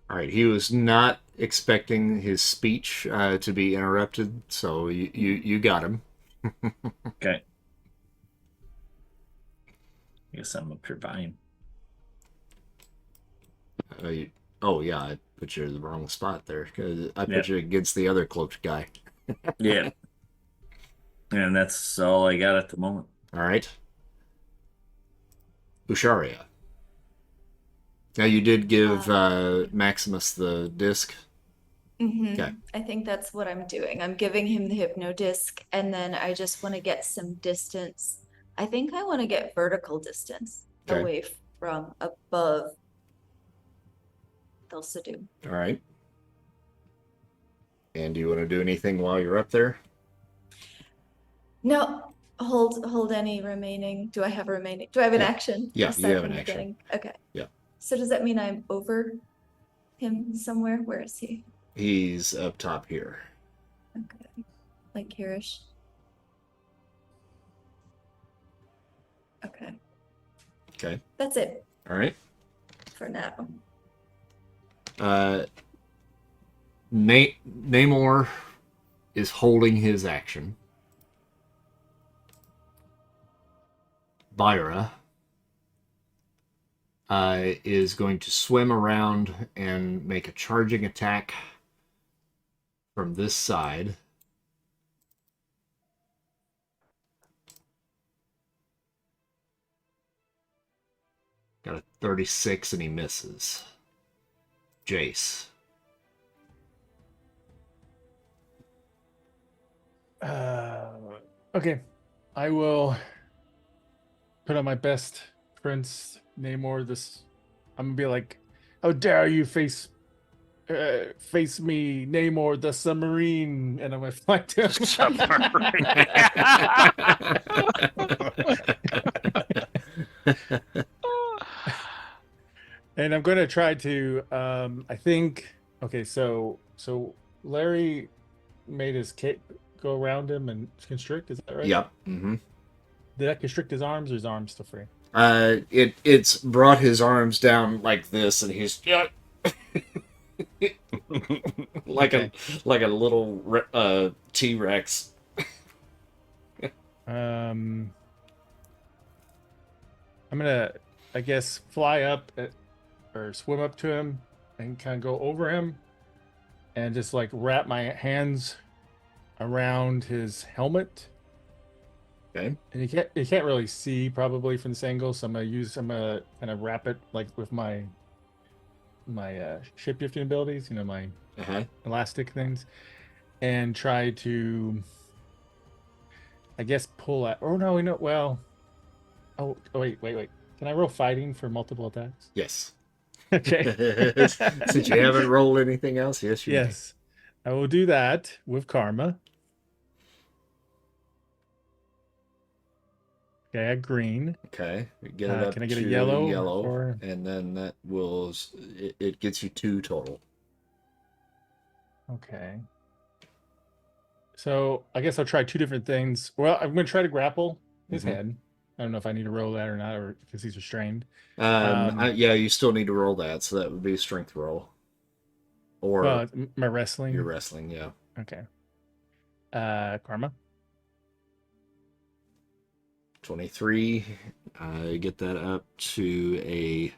All right. He was not expecting his speech to be interrupted, so you got him. Okay. I guess I'm up here buying. Oh yeah, I put you in the wrong spot there. 'Cause I put Yep. you against the other cloaked guy. Yeah. And that's all I got at the moment. All right. Usharia. Now you did give Maximus the disc. Okay. I think that's what I'm doing. I'm giving him the hypno disc, and then I just want to get some distance. I think I want to get vertical distance Okay. away from above Thulsadum. All right. And do you want to do anything while you're up there? No, hold any remaining. Do I have remaining? Do I have an Yeah. action? Yeah, aside you have from an the action. getting- Okay. Yeah. So does that mean I'm over him somewhere? Where is he? He's up top here. Okay. Like hereish. Okay. Okay. That's it All right. for now. Namor is holding his action. Byra is going to swim around and make a charging attack from this side. Got a 36 and he misses. Jace. Okay. I will put on my best Prince Namor. I'm gonna be like, how dare you face me, Namor the submarine, and I'm gonna fly to and I'm gonna try to I think okay, so Larry made his cape go around him and constrict, is that right? Yep. Mm-hmm. Did that constrict his arms, or his arms still free? It's brought his arms down like this, and he's like a little T-Rex. I'm gonna, I guess, fly up or swim up to him and kind of go over him, and just like wrap my hands around his helmet. Okay. And you can't really see probably from this angle, so I'm gonna kind of wrap it like with my shapeshifting abilities, my elastic things, and try to, I guess, pull at. Oh no, well. Oh wait. Can I roll fighting for multiple attacks? Yes. Okay. Since you haven't rolled anything else, yes, you may. Yes, I will do that with karma. Okay, a green. Okay, get it up can I get a to yellow for- and then that will it gets you 2 total. Okay. So I guess I'll try 2 different things. Well, I'm going to try to grapple his head. I don't know if I need to roll that or not, or because he's restrained. Yeah, you still need to roll that, so that would be a strength roll. Or Well, my wrestling. your wrestling, yeah. Okay. Karma. 23. Get that up to a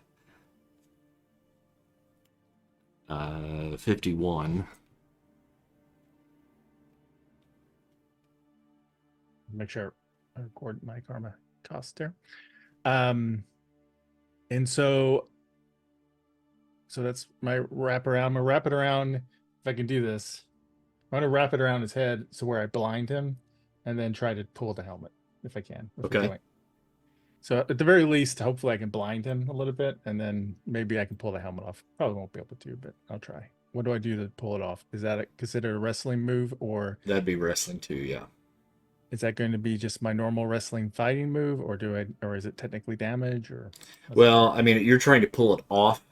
51. Make sure I record my karma cost there. And so that's my wrap around. I'm gonna wrap it around. If I can do this, I'm gonna wrap it around his head so where I blind him, and then try to pull the helmet if I can. Okay. So at the very least, hopefully I can blind him a little bit, and then maybe I can pull the helmet off. Probably won't be able to, but I'll try. What do I do to pull it off? Is that considered a wrestling move, or That'd be wrestling too, yeah. is that going to be just my normal wrestling fighting move, or or is it technically damage, or? Well, I mean, you're trying to pull it off.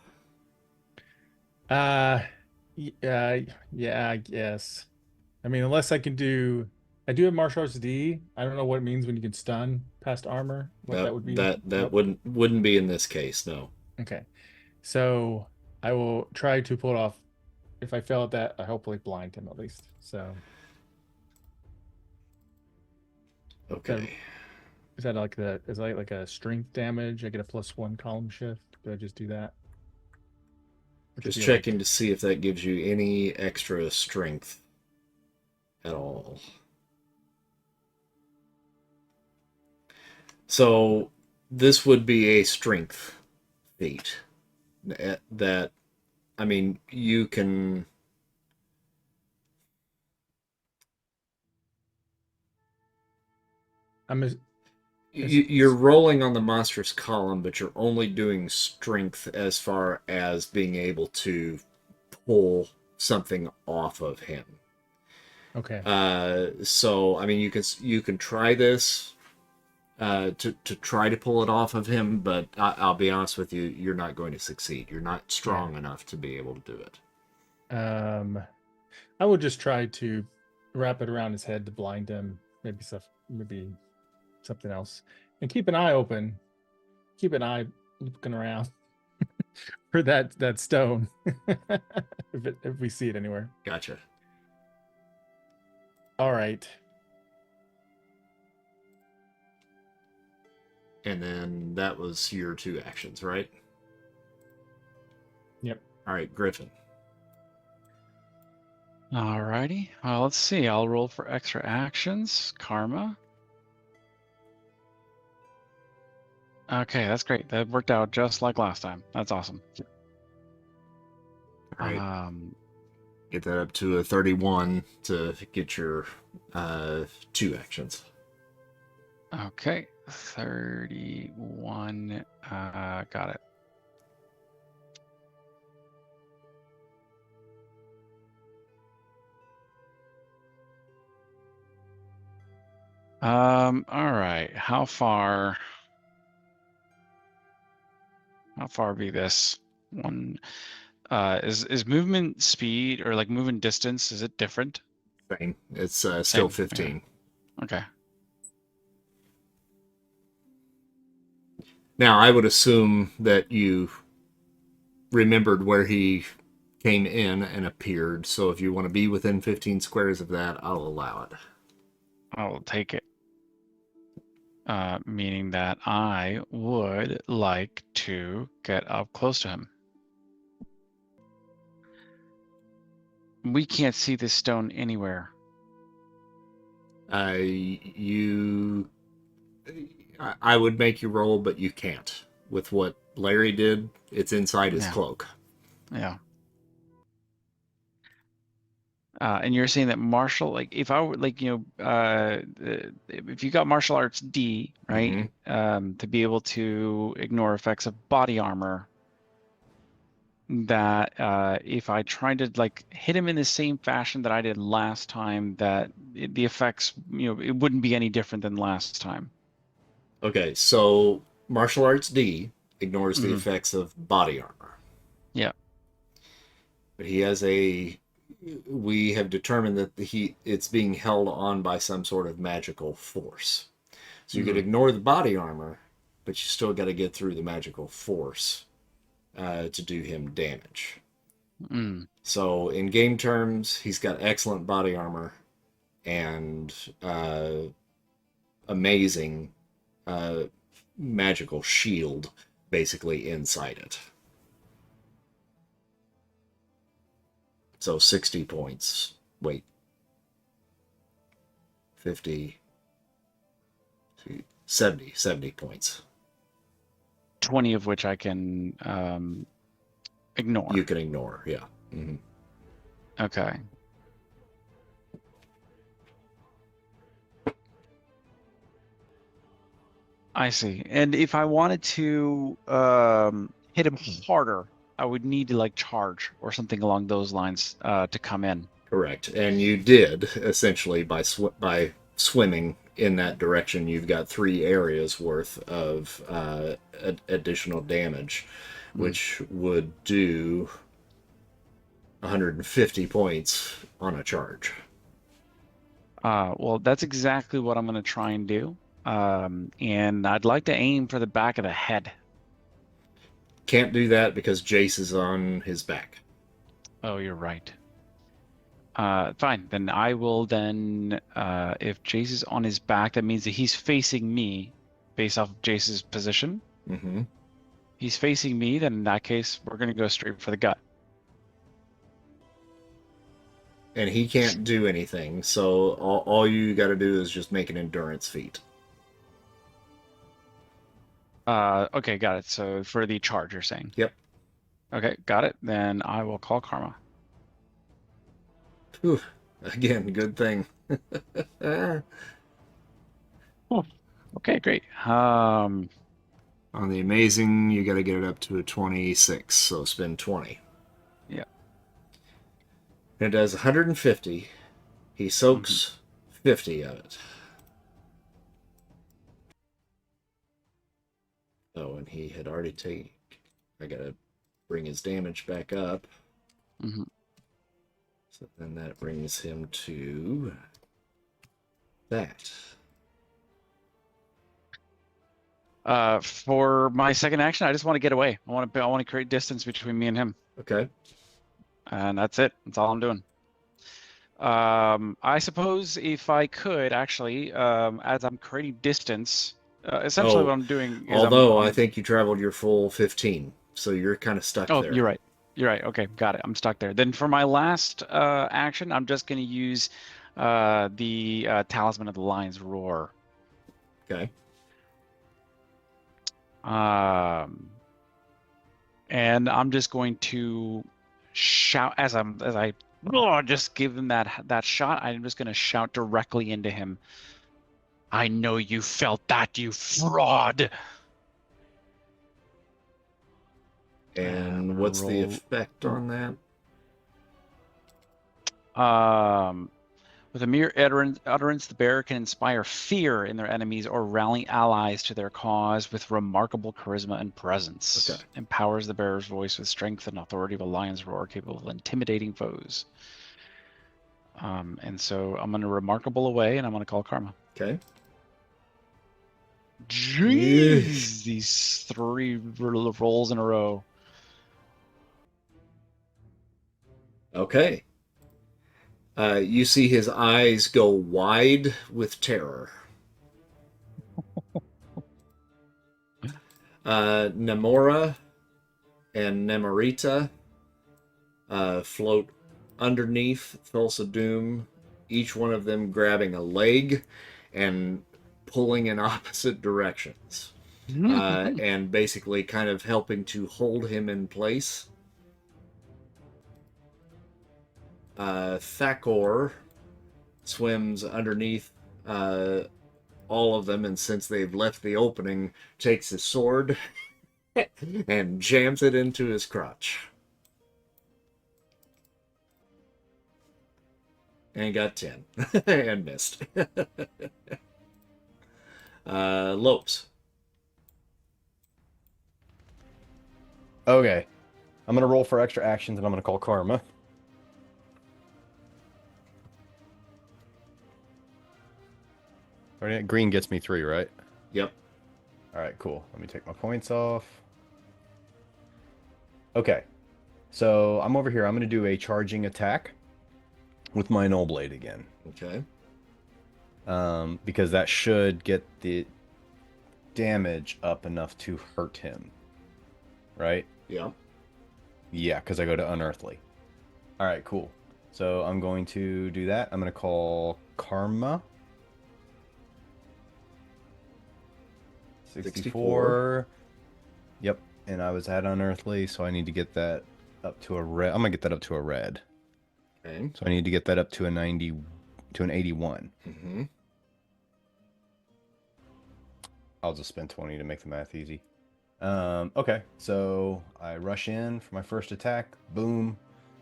Yeah, I guess. I mean, unless I do have martial arts D. I don't know what it means when you can stun past armor. What that would be. That Nope. wouldn't be in this case, no. Okay, so I will try to pull it off. If I fail at that, I hopefully blind him at least. So. Okay. Is that like a strength damage? I get a +1 column shift. Do I just do that? Just checking to see if that gives you any extra strength at all. So this would be a strength feat. That, I mean, you can... You're rolling on the monstrous column, but you're only doing strength as far as being able to pull something off of him. Okay. So I mean, you can try this to try to pull it off of him, but I'll be honest with you, you're not going to succeed. You're not strong enough to be able to do it. I would just try to wrap it around his head to blind him. Maybe something else, and keep an eye open. Keep an eye looking around for that stone if we see it anywhere. Gotcha. All right. And then that was your 2 actions, right? Yep. All right, Griffin. Alrighty. Well, let's see. I'll roll for extra actions. Karma. Okay, that's great. That worked out just like last time. That's awesome. All right. Get that up to a 31 to get your 2 actions. Okay, 31. Got it. All right. How far be this one? Is movement speed or like movement distance, is it different? Same. It's still Same. 15. Okay. Now, I would assume that you remembered where he came in and appeared, so if you want to be within 15 squares of that, I'll allow it. I will take it. Meaning that I would like to get up close to him. We can't see this stone anywhere. I would make you roll, but you can't. With what Larry did, it's inside his cloak. Yeah. And you're saying that martial, like if I were like, if you got martial arts D, right, to be able to ignore effects of body armor, that if I tried to like hit him in the same fashion that I did last time, that the effects, it wouldn't be any different than last time. Okay, so martial arts D ignores the effects of body armor. Yeah. But we have determined that it's being held on by some sort of magical force. So you could ignore the body armor, but you still got to get through the magical force to do him damage. Mm. So in game terms, he's got excellent body armor and amazing magical shield basically inside it. So 60 points. Wait. 50. 70 points. 20 of which I can ignore. You can ignore, yeah. Mm-hmm. Okay. I see. And if I wanted to hit him harder, I would need to like charge or something along those lines to come in. Correct. And you did essentially by swimming in that direction. You've got 3 areas worth of additional damage, which would do 150 points on a charge. Well, that's exactly what I'm going to try and do. And I'd like to aim for the back of the head. Can't do that because Jace is on his back. Oh, you're right. Fine. Then I will then, if Jace is on his back, that means that he's facing me based off of Jace's position. Mm-hmm. He's facing me, then in that case, we're going to go straight for the gut. And he can't do anything, so all you got to do is just make an endurance feat. Okay, got it. So for the charge, you're saying? Yep. Okay, got it. Then I will call Karma. Whew. Again, good thing. Okay, great. On the amazing, you got to get it up to a 26, so spend 20. Yeah. It does 150. He soaks 50 of it. Oh, and he had already taken... I got to bring his damage back up. Mm-hmm. So then that brings him to that. For my second action, I just want to get away. I want to create distance between me and him. Okay. And that's it. That's all I'm doing. I suppose if I could actually, as I'm creating distance, essentially what I'm doing is I think you traveled your full 15, so you're kind of stuck there. Oh, you're right. You're right. Okay, got it. I'm stuck there. Then for my last action, I'm just going to use the Talisman of the Lion's Roar. Okay. And I'm just going to shout as I just give him that shot. I'm just going to shout directly into him. I know you felt that, you fraud. And what's the effect on that? With a mere utterance, the bearer can inspire fear in their enemies or rally allies to their cause with remarkable charisma and presence. Okay. Empowers the bearer's voice with strength and authority of a lion's roar, capable of intimidating foes. And so I'm going to remarkable away, and I'm going to call Karma. Okay. Jeez, these 3 rolls in a row. Okay. You see his eyes go wide with terror. Namora and Nemorita float underneath Thulsa Doom, each one of them grabbing a leg and pulling in opposite directions. And basically kind of helping to hold him in place. Thakor swims underneath all of them, and since they've left the opening, takes his sword and jams it into his crotch. And got 10. And missed. Lopes. Okay. I'm going to roll for extra actions, and I'm going to call Karma. Green gets me 3, right? Yep. All right, cool. Let me take my points off. Okay. So I'm over here. I'm going to do a charging attack with my Null Blade again. Okay. Because that should get the damage up enough to hurt him. Right? Yeah. Yeah, because I go to Unearthly. All right, cool. So I'm going to do that. I'm going to call Karma. 64. Yep. And I was at Unearthly, so I need to get that up to a red. I'm going to get that up to a red. Okay. So I need to get that up to a 90, to an 81. Mm-hmm. I'll just spend 20 to make the math easy. Okay, so I rush in for my first attack. Boom.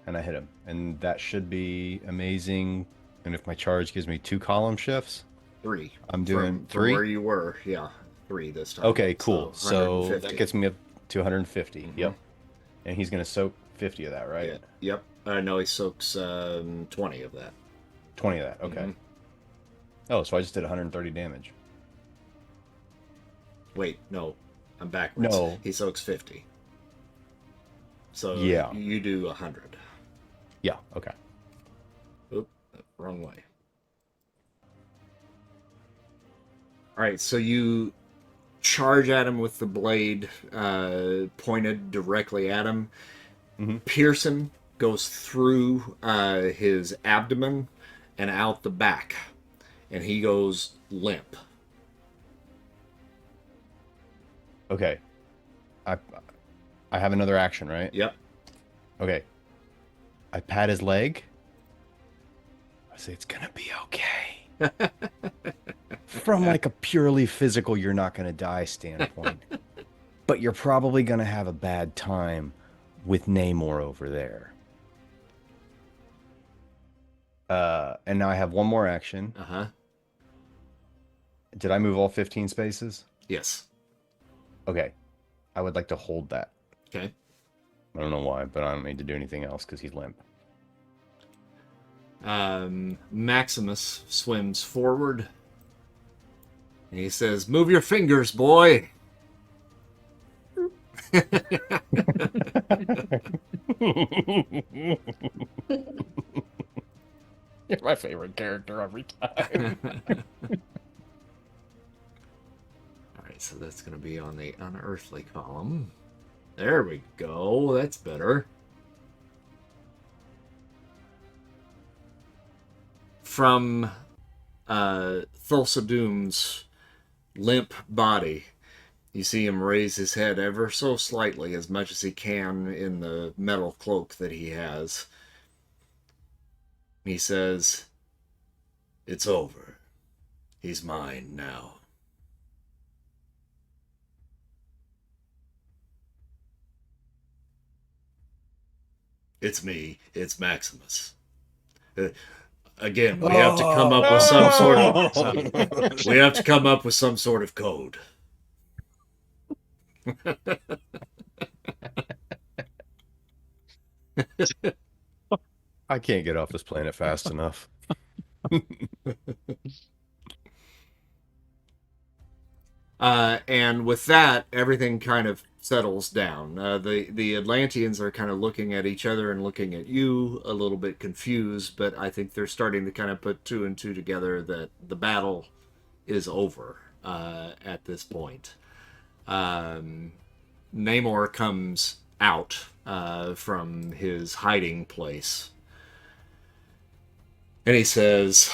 And I hit him. And that should be amazing. And if my charge gives me 2 column shifts. 3. I'm doing from 3? where you were. Yeah. 3 this time. Okay, cool. So 150. that gets me up to 150. Mhm. Yep. And he's going to soak 50 of that, right? Yeah. Yep. No, he soaks 20 of that. 20 of that. Okay. Mhm. Oh, so I just did 130 damage. Wait, no. I'm backwards. No. He soaks 50. So Yeah. you do 100. Yeah, okay. Oop, wrong way. Alright, so you charge at him with the blade pointed directly at him. Mm-hmm. Pearson goes through his abdomen and out the back. And he goes limp. Okay. I have another action, right? Yep. Okay. I pat his leg. I say it's gonna be okay. From like a purely physical, you're not gonna die standpoint. But you're probably gonna have a bad time with Namor over there. And now I have one more action. Uh-huh. Did I move all 15 spaces? Yes. Okay. I would like to hold that. Okay. I don't know why, but I don't need to do anything else because he's limp. Maximus swims forward. And he says, "Move your fingers, boy." You're my favorite character every time. Alright, so that's going to be on the unearthly column. There we go. That's better. From Thulsa Doom's limp body, you see him raise his head ever so slightly, as much as he can in the metal cloak that he has. He says, "It's over. He's mine now." It's me. It's Maximus. Again, we have to come up with some sort of. We have to come up with some sort of code. I can't get off this planet fast enough. And with that, everything kind of settles down. The Atlanteans are kind of looking at each other and looking at you, a little bit confused, but I think they're starting to kind of put 2 and 2 together that the battle is over at this point. Namor comes out from his hiding place. And he says,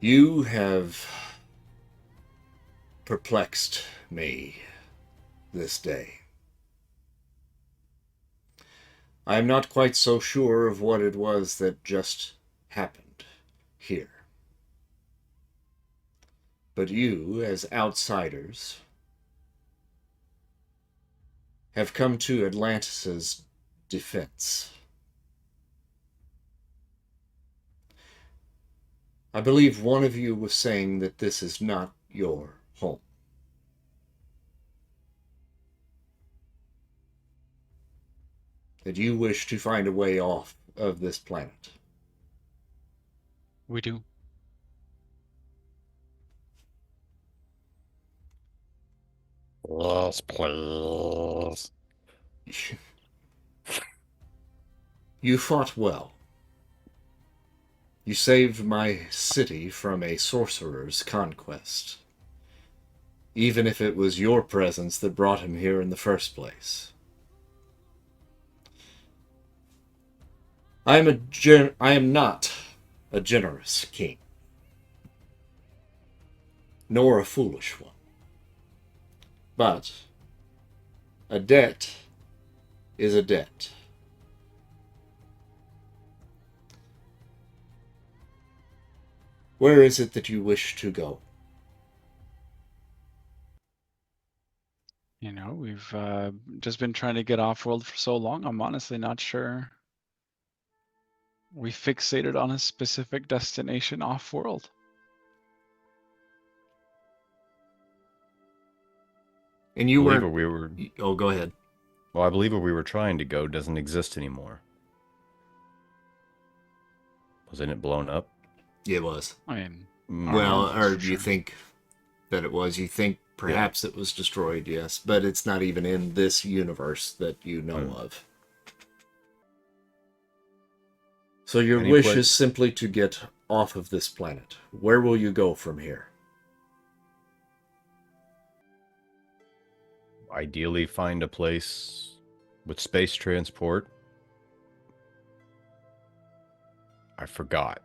"You have perplexed me this day. I am not quite so sure of what it was that just happened here. But you, as outsiders, have come to Atlantis' defense. I believe one of you was saying that this is not your home. That you wish to find a way off of this planet. We do. Yes, please. You fought well. You saved my city from a sorcerer's conquest, even if it was your presence that brought him here in the first place. I am not a generous king, nor a foolish one. But a debt is a debt. Where is it that you wish to go? You know, we've just been trying to get off-world for so long, I'm honestly not sure. We fixated on a specific destination off-world. And you believe were... where we were. Oh, go ahead. Well, I believe where we were trying to go doesn't exist anymore. Wasn't it blown up? It was. I mean, Well, or for do you sure. think that it was? You think perhaps it was destroyed, yes, but it's not even in this universe that you know of. So your Any wish place- is simply to get off of this planet. Where will you go from here? Ideally, find a place with space transport. I forgot.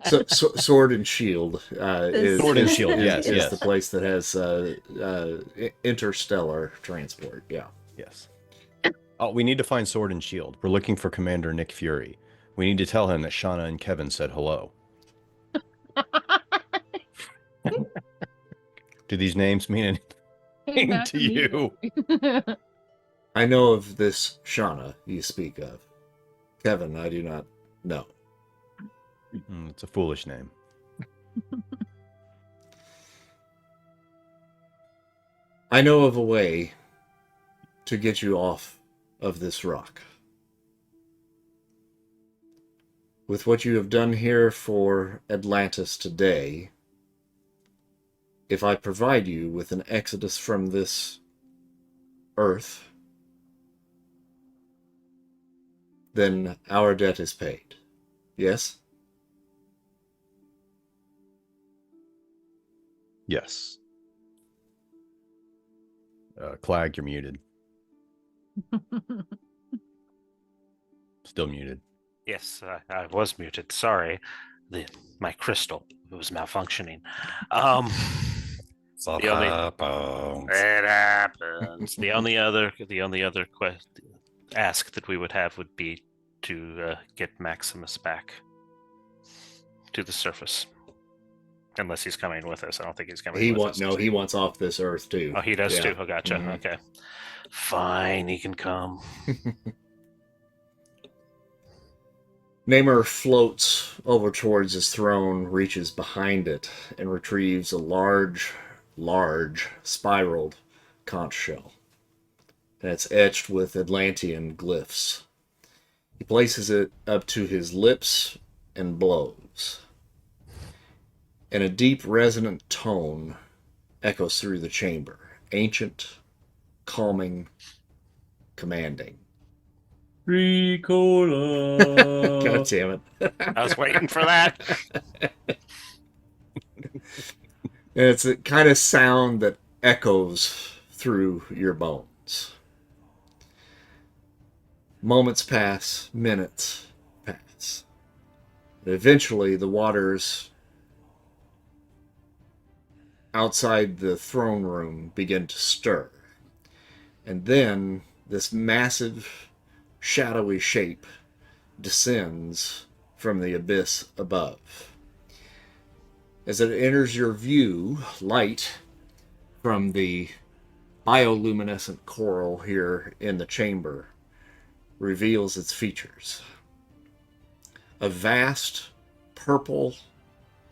So, sword and shield is Sword and is- shield, is- yes, is yes. the place that has interstellar transport. Yeah. Yes. Oh, we need to find Sword and Shield. We're looking for Commander Nick Fury. We need to tell him that Shauna and Kevin said hello. Do these names mean Came anything back to you? immediately. I know of this Shauna you speak of. Kevin, I do not know. It's a foolish name. I know of a way to get you off of this rock. With what you have done here for Atlantis today, if I provide you with an exodus from this earth, then our debt is paid. Yes? Yes. Clag, you're muted. Still muted. Yes, I was muted. Sorry, my crystal was malfunctioning. So The only- happens. It happens. The only other ask that we would have would be to get Maximus back to the surface, unless he's coming with us. I don't think he's coming. He with wants us. he wants off this earth too. Oh, he does Yeah. too. Oh, gotcha. Mhm. Okay, fine. He can come. Namor floats over towards his throne, reaches behind it, and retrieves a large spiraled conch shell. And it's etched with Atlantean glyphs. He places it up to his lips and blows. And a deep, resonant tone echoes through the chamber. Ancient, calming, commanding. Ricola. God damn it. I was waiting for that. And it's a kind of sound that echoes through your bones. Moments pass, minutes pass. And eventually, the waters outside the throne room begin to stir. And then this massive, shadowy shape descends from the abyss above. As it enters your view, light from the bioluminescent coral here in the chamber reveals its features. A vast, purple,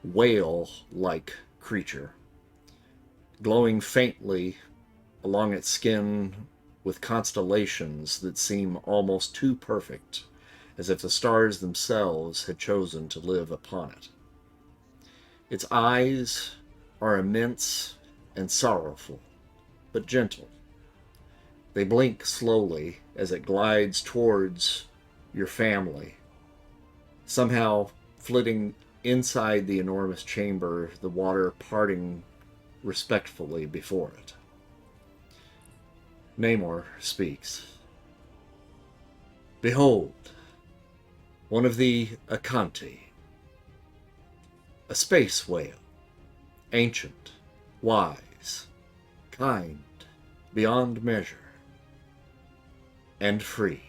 whale-like creature, glowing faintly along its skin with constellations that seem almost too perfect, as if the stars themselves had chosen to live upon it. Its eyes are immense and sorrowful, but gentle. They blink slowly as it glides towards your family, somehow flitting inside the enormous chamber, the water parting respectfully before it. Namor speaks. Behold, one of the Akanti, a space whale, ancient, wise, kind, beyond measure, and free.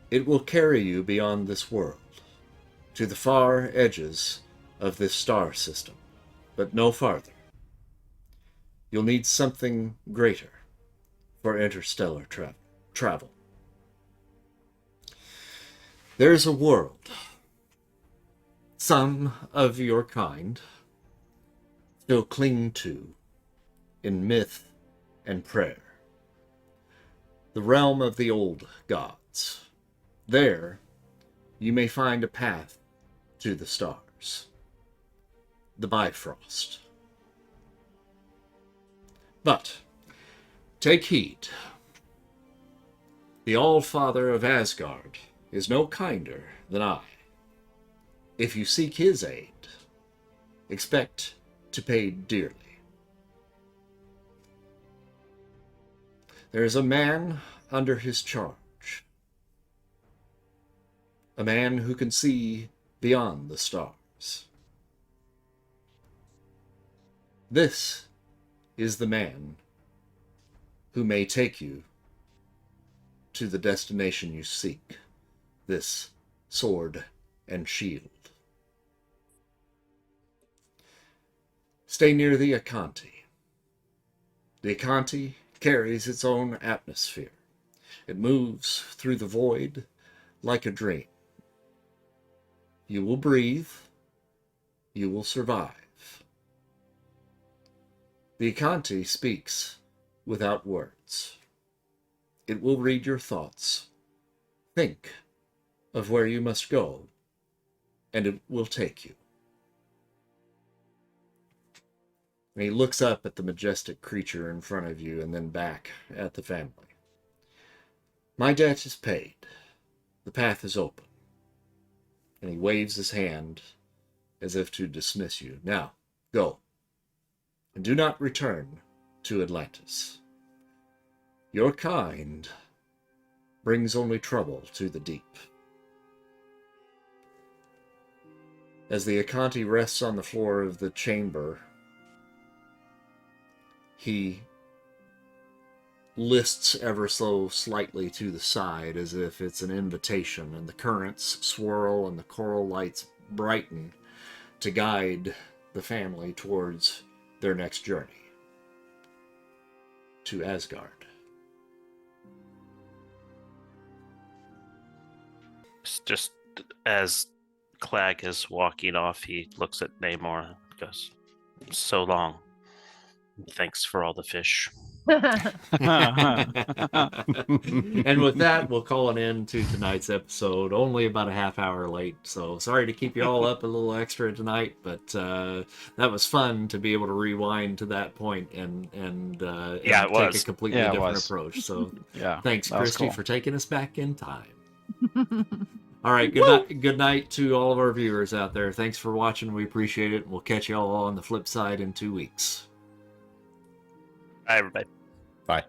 It will carry you beyond this world, to the far edges of this star system, but no farther. You'll need something greater for interstellar travel. There's a world some of your kind still cling to in myth and prayer. The realm of the old gods. There, you may find a path to the stars. The Bifrost. But, take heed. The All-Father of Asgard is no kinder than I. If you seek his aid, expect to pay dearly. There is a man under his charge. A man who can see beyond the stars. This is the man who may take you to the destination you seek, this sword and shield. Stay near the Akanti. The Akanti carries its own atmosphere. It moves through the void like a dream. You will breathe. You will survive. The Akanti speaks without words. It will read your thoughts. Think of where you must go, and it will take you. And he looks up at the majestic creature in front of you and then back at the family. My debt is paid. The path is open. And he waves his hand as if to dismiss you. Now, go. And do not return to Atlantis. Your kind brings only trouble to the deep. As the Akanti rests on the floor of the chamber, he lists ever so slightly to the side as if it's an invitation, and the currents swirl and the coral lights brighten to guide the family towards their next journey to Asgard. Just as Clag is walking off, he looks at Namor and goes, "So long. Thanks for all the fish." And with that, we'll call an end to tonight's episode. Only about a half hour late, so sorry to keep you all up a little extra tonight, but that was fun to be able to rewind to that point and take a completely different approach. So thanks, Christy, for taking us back in time. All right, good night to all of our viewers out there. Thanks for watching. We appreciate it. We'll catch you all on the flip side in 2 weeks. Bye, everybody. Bye.